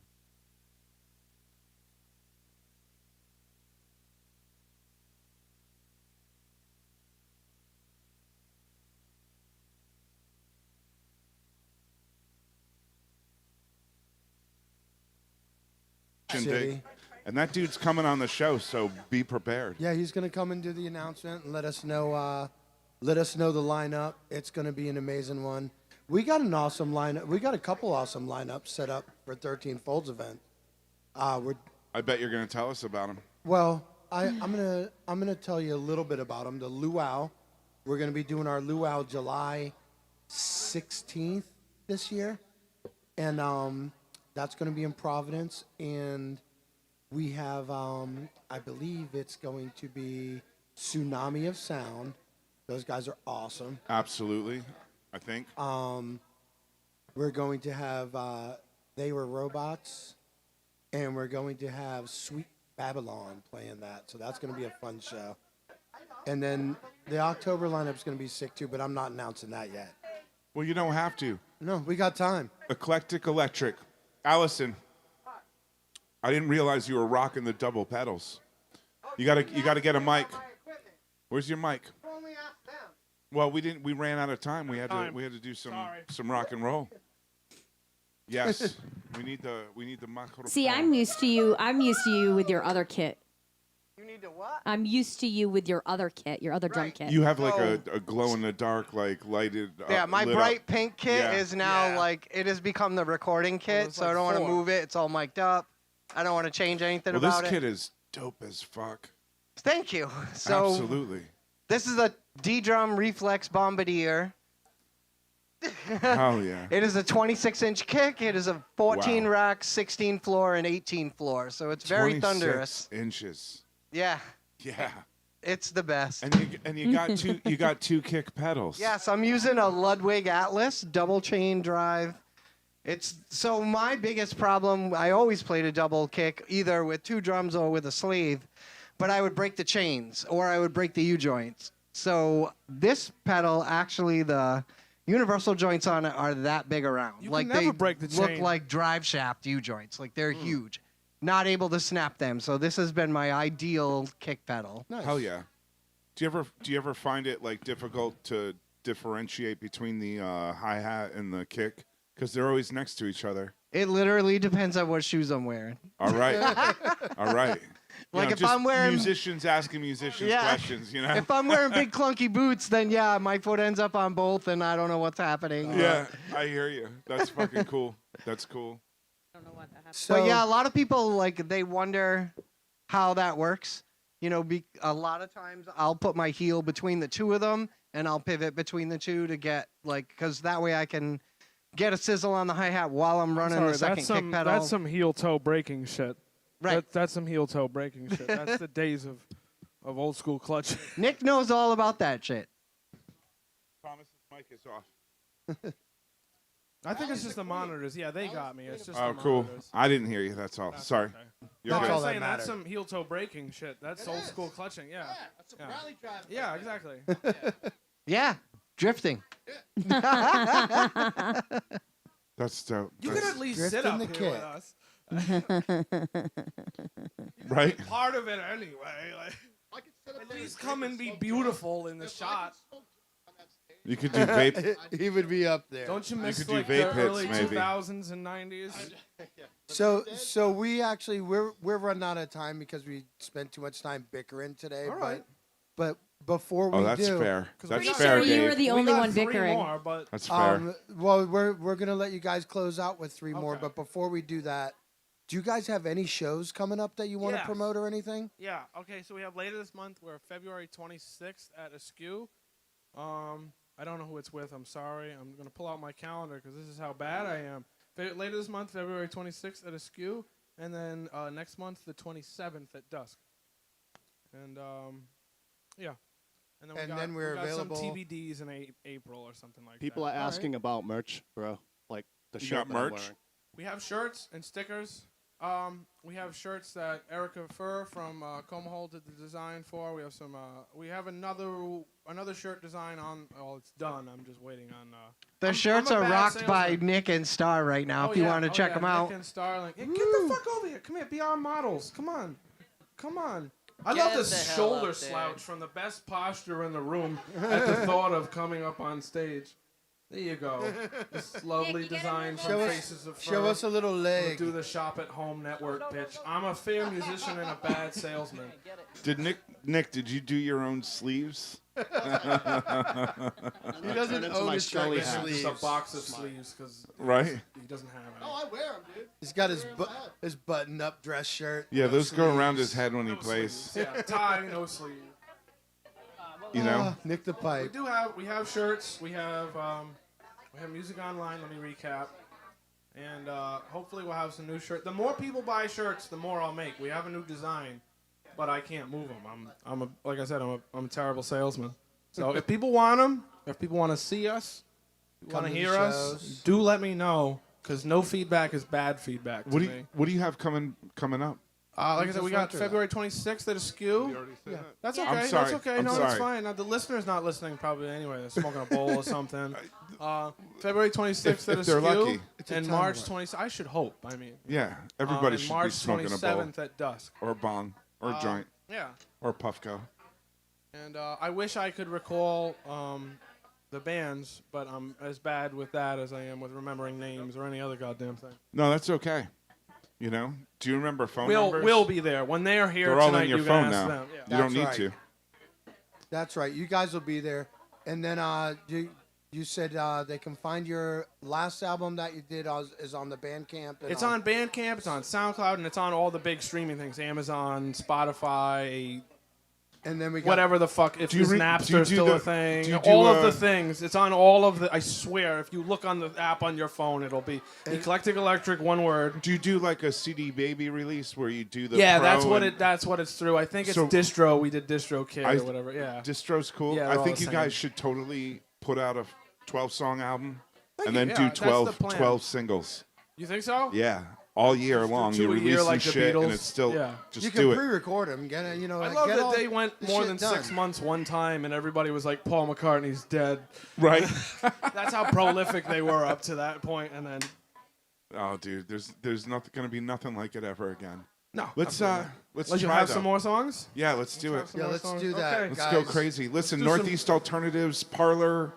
Dig. And that dude's coming on the show, so be prepared. Yeah, he's going to come and do the announcement and let us know the lineup. It's going to be an amazing one. We got an awesome lineup. We got a couple awesome lineups set up for 13 Folds event. I bet you're going to tell us about them. Well, I'm gonna tell you a little bit about them. The luau, we're going to be doing our luau July 16th this year, and that's going to be in Providence, and we have, I believe it's going to be Tsunami of Sound. Those guys are awesome. Absolutely, I think. We're going to have They Were Robots, and we're going to have Sweet Babylon playing that, so that's going to be a fun show. And then the October lineup's going to be sick too, but I'm not announcing that yet. Well, you don't have to. No, we got time. Eclectic Electric. Allison, I didn't realize you were rocking the double pedals. You gotta get a mic. Where's your mic? Well, we ran out of time. We had to do some rock and roll. Yes, we need the microphone. See, I'm used to you with your other kit. You need to what? I'm used to you with your other kit, your other drum kit. You have like a glow in the dark, like lighted. Yeah, my bright pink kit is now like it has become the recording kit, so I don't want to move it. It's all mic'd up. I don't want to change anything about it. This kit is dope as fuck. Thank you. So absolutely. This is a D-drum reflex bombardier. Oh yeah. It is a 26-inch kick. It is a 14 rack, 16 floor, and 18 floor. So it's very thunderous. 26 inches. Yeah. Yeah. It's the best. And you got two kick pedals. Yes, I'm using a Ludwig Atlas double chain drive. So my biggest problem, I always played a double kick either with 2 drums or with a sleeve, but I would break the chains or I would break the U-joints. So this pedal, actually the universal joints on it are that big around. You can never break the chain. Look like drive shaft U-joints. Like they're huge. Not able to snap them. So this has been my ideal kick pedal. Nice. Hell yeah. Do you ever find it like difficult to differentiate between the hi-hat and the kick? Because they're always next to each other. It literally depends on what shoes I'm wearing. All right. All right. Like if I'm wearing musicians asking musicians questions, you know. If I'm wearing big clunky boots, then yeah, my foot ends up on both, and I don't know what's happening. Yeah, I hear you. That's fucking cool. That's cool. I don't know what that happens. So, but yeah, a lot of people they wonder how that works. You know, a lot of times I'll put my heel between the two of them, and I'll pivot between the two to get because that way I can get a sizzle on the hi-hat while I'm running the second kick pedal. That's some heel-toe breaking shit. Right. That's some heel-toe breaking shit. That's the days of old school clutch. Nick knows all about that shit. Thomas's mic is off. I think it's just the monitors. Yeah, they got me. It's just the cool. Monitors. I didn't hear you. That's all. Sorry. Okay. You're I'm good. saying that's some heel-toe breaking shit. That's old school clutching. Yeah. That's a rally drive. Yeah, exactly. Yeah. Drifting. That's dope. You could at least sit up here with us. Right? Part of it anyway. Like. At least come and be beautiful in the shot. You could do vape. He would be up there. Don't you miss could do like vape the early hits, maybe. 2000s and 90s? So we actually we're running out of time because we spent too much time bickering today. All right. But before we Oh, that's do, fair. That's Pretty fair, sure you Dave. were the We only got one 3 bickering. more, but That's fair. well, we're gonna let you guys close out with 3 more. Okay. But before we do that, do you guys have any shows coming up that you want to Yes. promote or anything? yeah. Okay, so we have later this month. We're February 26th at Askew. I don't know who it's with. I'm sorry. I'm gonna pull out my calendar because this is how bad I am. Later this month, February 26th at Askew, and then next month, the 27th at dusk. And yeah. And then, we're we got available. some TBDs in April or something like People that. are asking about merch, bro. Like the You shirt got that I'm merch? wearing. We have shirts and stickers. We have shirts that Erica Fur from Comahole did the design for. We have some. We have another shirt design on. Oh, it's done. I'm just waiting on. The shirts I'm a are bad rocked by salesman. Nick and Star right now. If you want to check them out. Nick and Starling. Hey, get the fuck over here. Come here. Be our models. Come on. I love this the hell shoulder up there. slouch from the best posture in the room at the thought of coming up on stage. There you go. This lovely design from Faces of Fur. Show us a little We'll leg. do the Shop at Home network pitch. I'm a fair musician and a bad salesman. Did Nick? Did you do your own sleeves? He doesn't into own my his Scully shirt hat. with Just a sleeves. box of sleeves because Right. he doesn't have any. I wear them, dude. He's got his button-up dress shirt. Yeah, no those go around his sleeves. head when he plays. Yeah, tie, no sleeve. You know. Nick the We pipe. we have shirts. We have music online. Let me recap. And hopefully we'll have some new shirts. The more people buy shirts, the more I'll make. We have a new design, but I can't move them. Like I said, I'm a terrible salesman. So if people want them, if people want to see us, want to to the hear us, shows. do let me know. Because no feedback is bad feedback to me. What do you have coming up? Like I said, just we went got through February 26th at Askew. That's okay. I'm sorry. That's okay. I'm No, sorry. that's fine. Now, the listener's not listening probably anyway. They're smoking a bowl or something. February 26th at If Askew. they're lucky. And March 26th. I should hope. I mean. Yeah, everybody and should March be smoking a bowl 27th at dusk. or a bong or a joint Yeah. or Puffco. And I wish I could recall the bands, but I'm as bad with that as I am with remembering names or any other goddamn thing. No, that's okay. You know, do you remember phone numbers? We'll be there when they are here They're all tonight. in your you phone can ask now. them. Yeah. You That's don't need right. to. That's right. You guys will be there. And then you said they can find your last album that you did is on the Bandcamp. And It's on Bandcamp, it's on SoundCloud, and it's on all the big streaming things: Amazon, Spotify, And then we got whatever the fuck. If Do you is do Napster you do still the- a thing? do you do, All of the things. It's on all of the. I swear, if you look on the app on your phone, it'll be Eclectic Electric, one word. Do you do like a CD Baby release where you do the Yeah, pro that's what and- it. That's what it's through. I think it's So- Distro. We did Distro Kid I- or whatever. Yeah. Distro's cool. Yeah, I they're all think the you same. guys should totally put out a 12-song album and you. then Yeah, do that's the 12, plan. 12 singles. You think so? Yeah, all year long. two You a release year some like the shit and Beatles. it's still Yeah. just you do can it. pre-record them. Get it, I love get that all they went the more shit than done. 6 months one time, and everybody was like, "Paul McCartney's dead." Right? That's how prolific they were up to that point, and then Oh, dude, there's not going to be nothing like it ever again. no. Let's Let you try have though. some more songs. Yeah, let's do it. have some Yeah, more let's songs? do that. Okay. Let's guys. go crazy. Listen, do some- Northeast Alternatives, Parlour,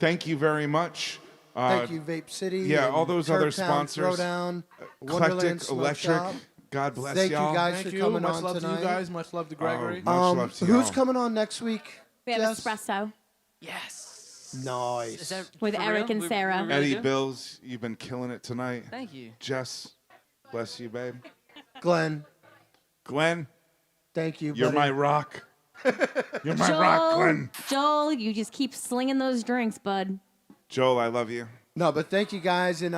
thank you very much. Thank you, Vape City. Yeah, and all those other Turptown sponsors. Throwdown, Wonderland Eclectic Smoke Electric. Shop. God bless Thank you y'all. guys Thank for you. coming Much on love tonight. to you guys. Much love to Gregory. Much love to Who's y'all. coming on next week? We have Jess? espresso Yes. Nice. Is that with for Eric real? and We Sarah. really Eddie do? Bills, you've been killing it tonight. Thank you. Jess, bless you, babe. Glenn, Glenn, thank you. you're buddy. my rock. You're my rock, Glenn. Joel, you just keep slinging those drinks, bud. Joel, I love you. No, but thank you guys, and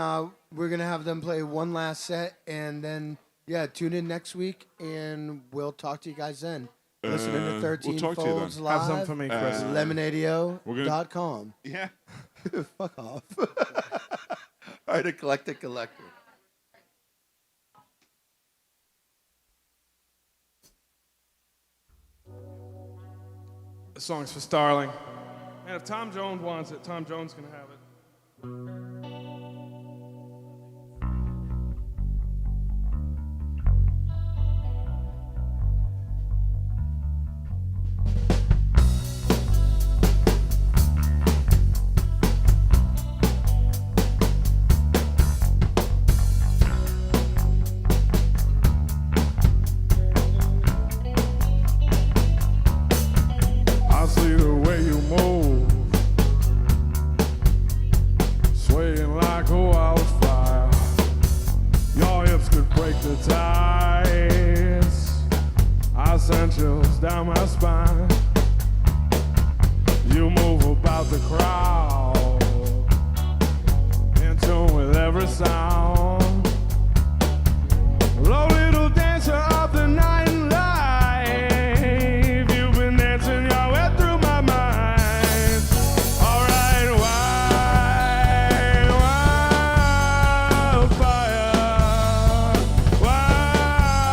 we're gonna have them play one last set, and then tune in next week, and we'll talk to you guys then. Listening to 13 we'll talk to you Folds then. live. Have some for me, Chris. Lemonadio.com. Yeah. Fuck off. All right, Eclectic Electric. The song's for Starling. And if Tom Jones wants it, Tom Jones can have it. hypnotized. I send chills down my spine. You move about the crowd, in tune with every sound. Low little dancer of the night and life. You've been dancing your way through my mind. Alright, wildfire, wildfire,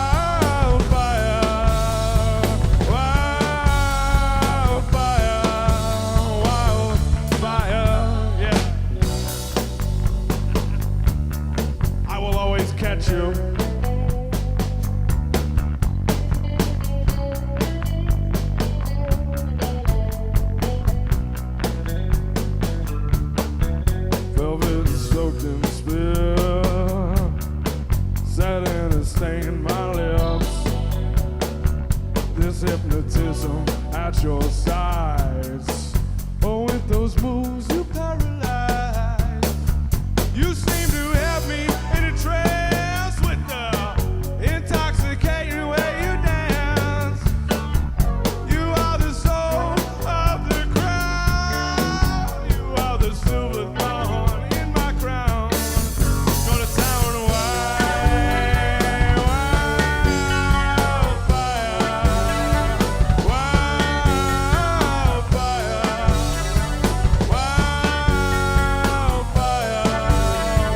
wildfire, yeah. I will always catch you. Velvet soaked in spill, satin is staining my lips. This hypnotism at your sides. Oh, with those moves you paralyze. You seem to have me in a trance with the intoxicating way you dance. You are the soul of the crowd. You are the silver thorn in my crown. Go to town, wildfire, wildfire, wildfire,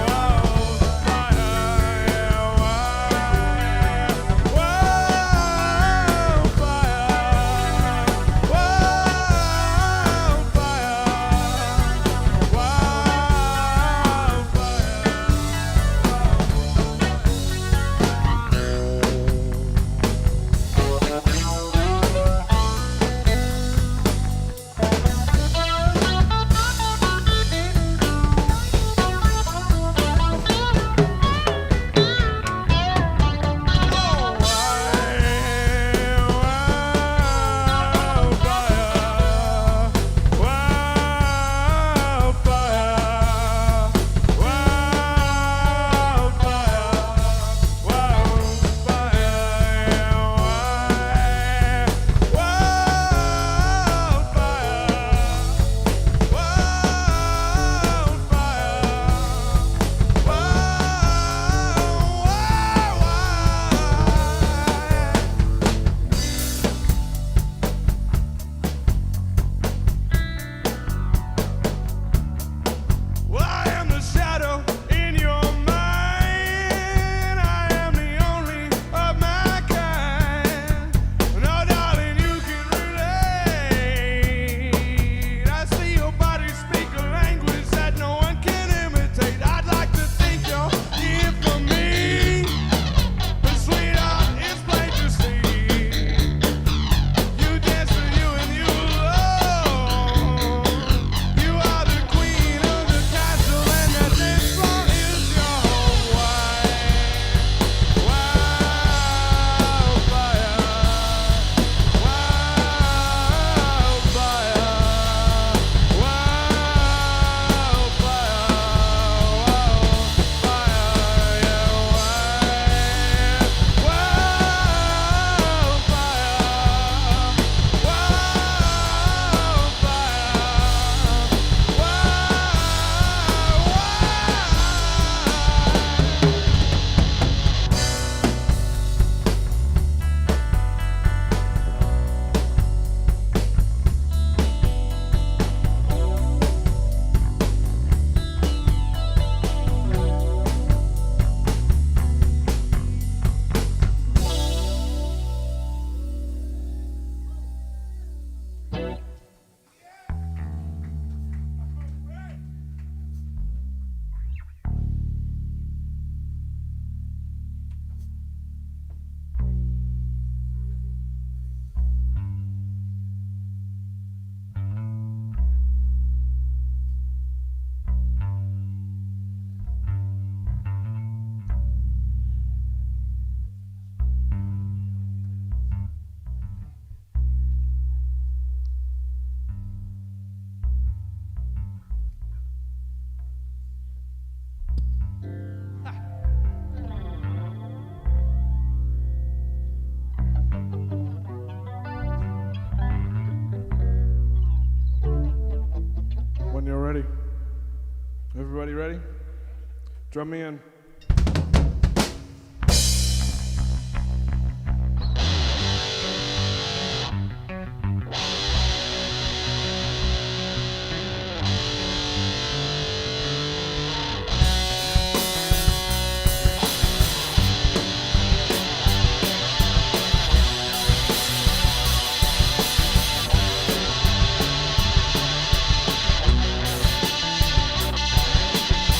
Drum me in.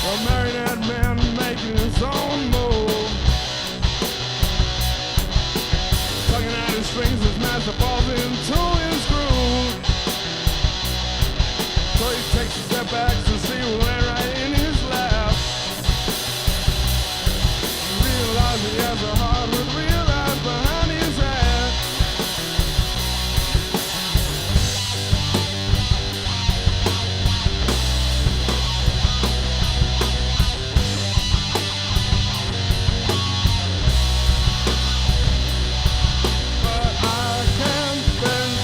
A marionette man making his own move. Tugging at his strings, his master falls into his groove. So he takes a step back to see who lay right in his lap. Realizes he has a heart with real eyes behind his hat. But I can't bend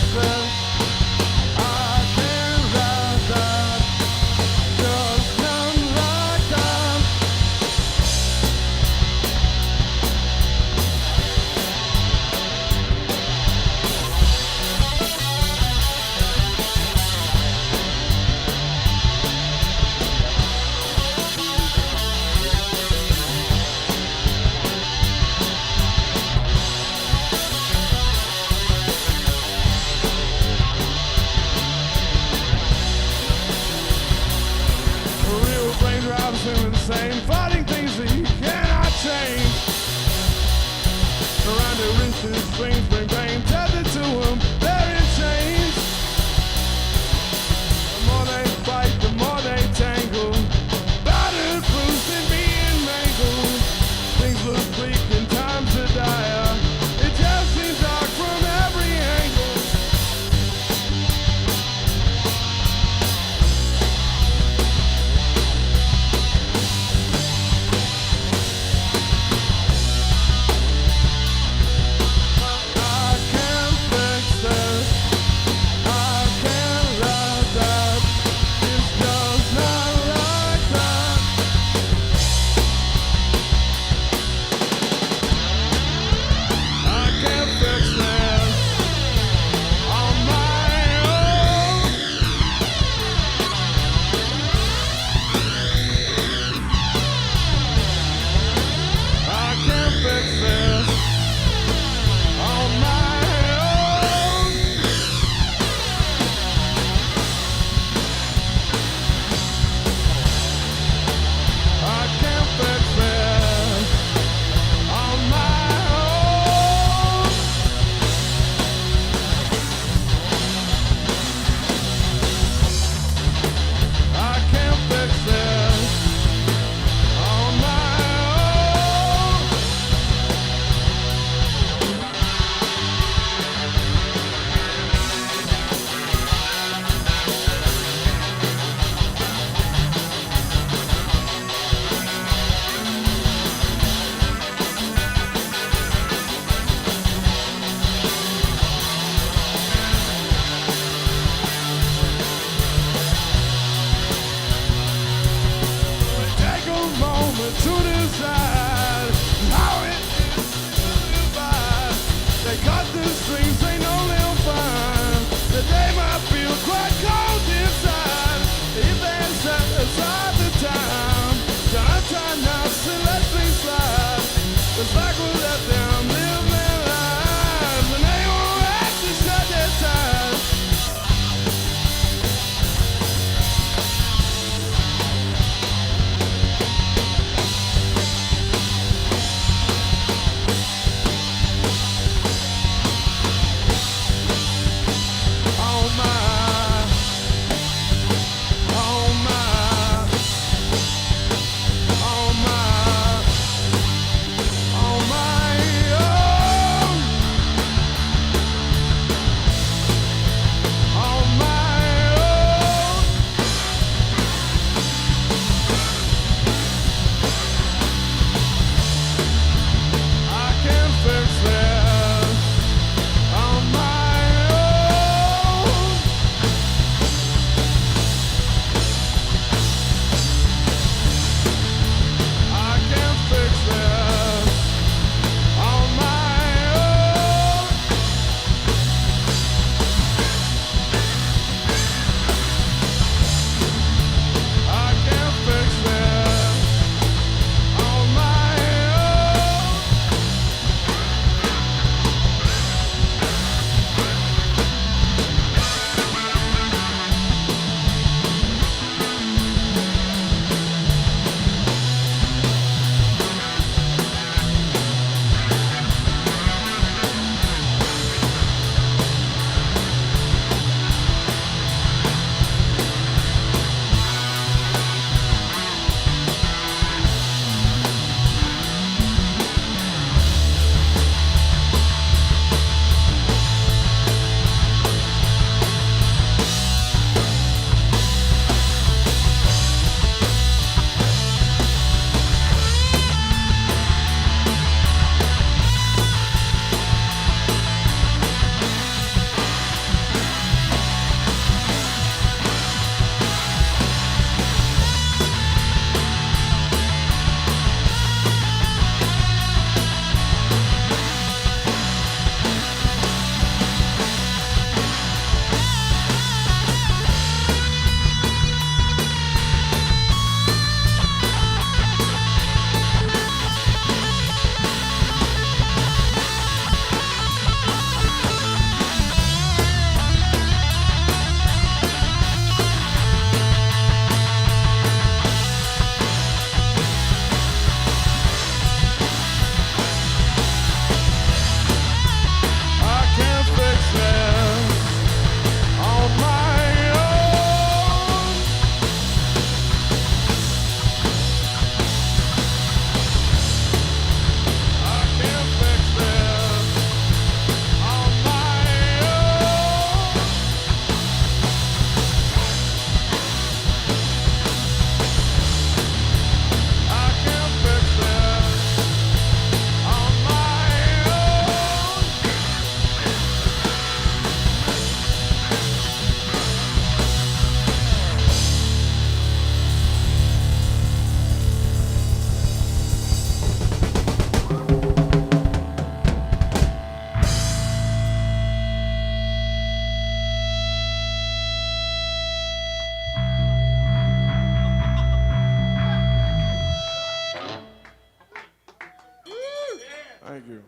Thank you.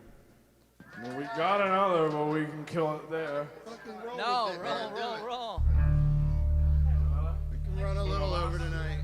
And we got another, but we can kill it there. No, roll. We can run a little over tonight.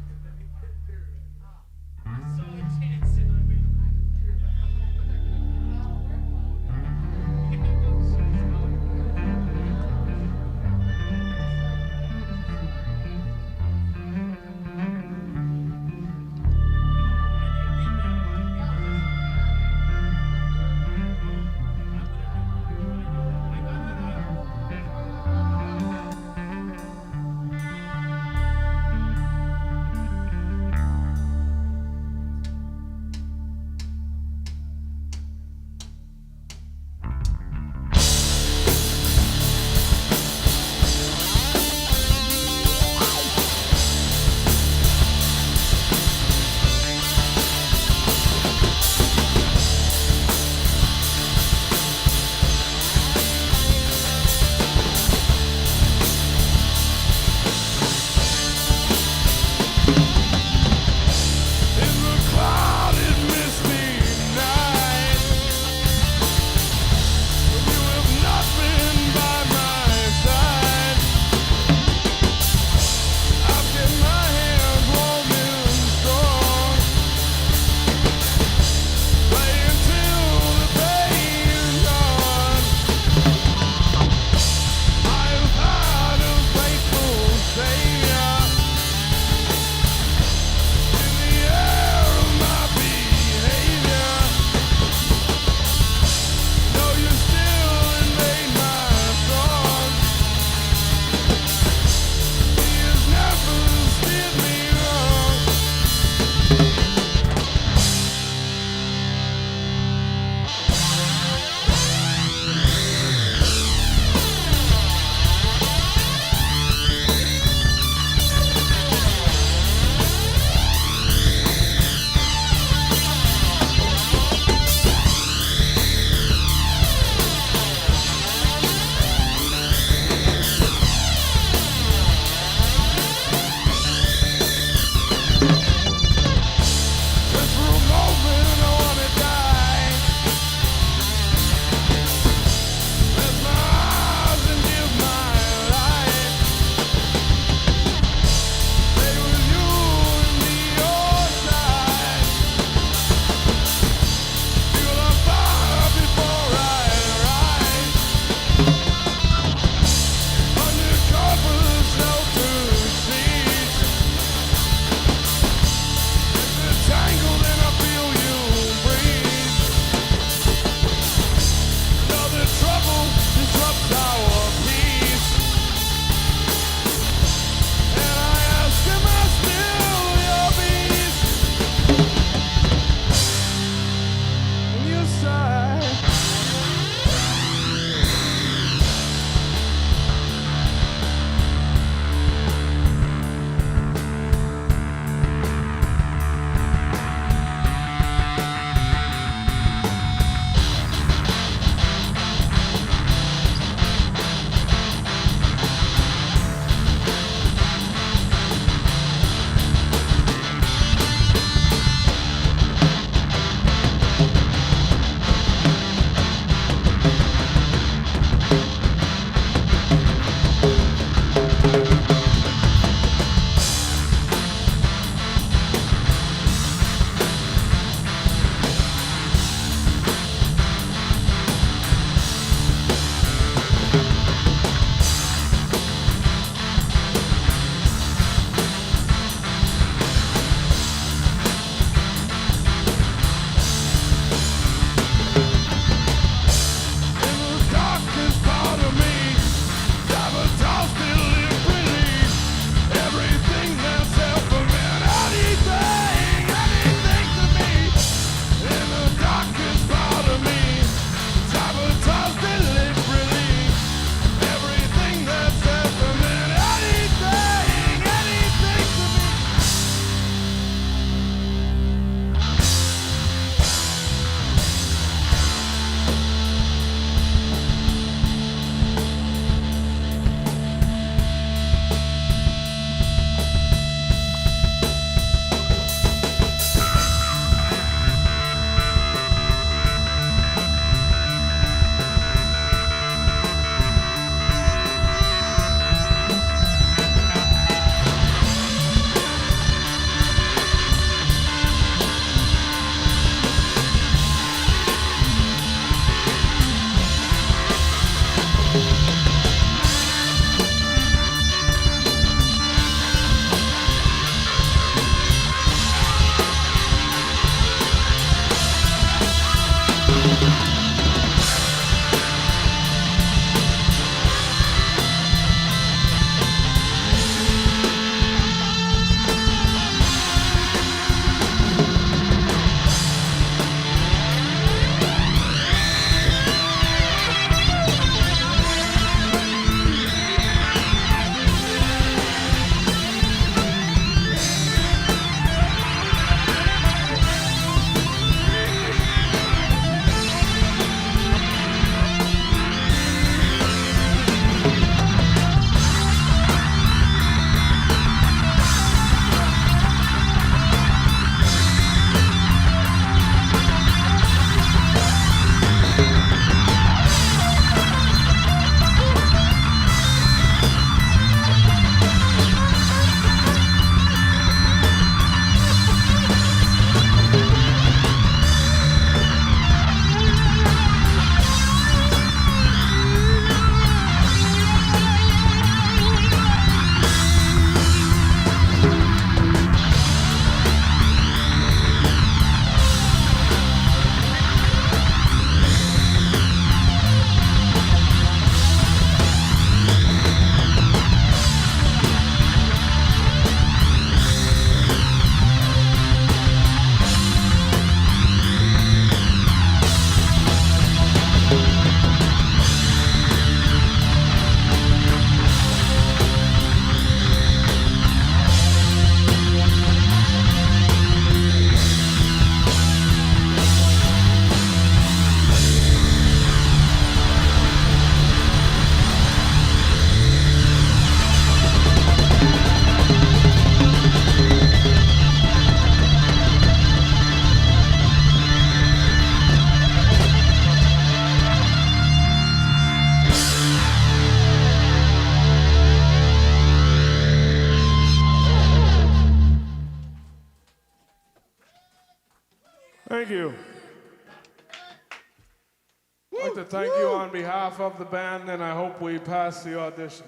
to thank you on behalf of the band, and I hope we pass the audition.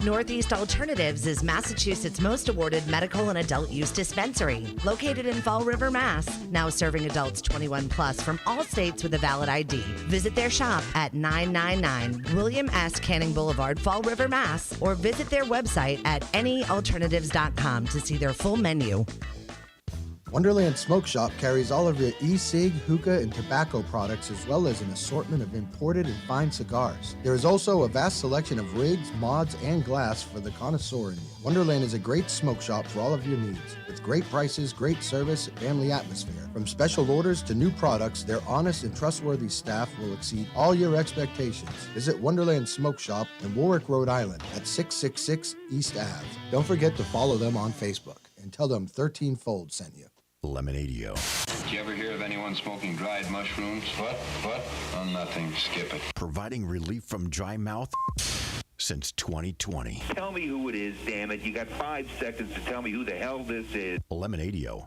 Northeast Alternatives is Massachusetts' most awarded medical and adult use dispensary, located in Fall River, Mass. Now serving adults 21 plus from all states with a valid ID. Visit their shop at 999 William S. Canning Boulevard, Fall River, Mass. Or visit their website at anyalternatives.com to see their full menu. Wonderland Smoke Shop carries all of your e-cig, hookah, and tobacco products, as well as an assortment of imported and fine cigars. There is also a vast selection of rigs, mods, and glass for the connoisseur in you. Wonderland is a great smoke shop for all of your needs. With great prices, great service, and family atmosphere. From special orders to new products, their honest and trustworthy staff will exceed all your expectations. Visit Wonderland Smoke Shop in Warwick, Rhode Island at 666 East Ave. Don't forget to follow them on Facebook and tell them 13 Fold sent you. Lemonadio. Did you ever hear of anyone smoking dried mushrooms? What? Oh, nothing. Skip it. Providing relief from dry mouth since 2020. Tell me who it is, damn it. You got 5 seconds to tell me who the hell this is. Lemonadio.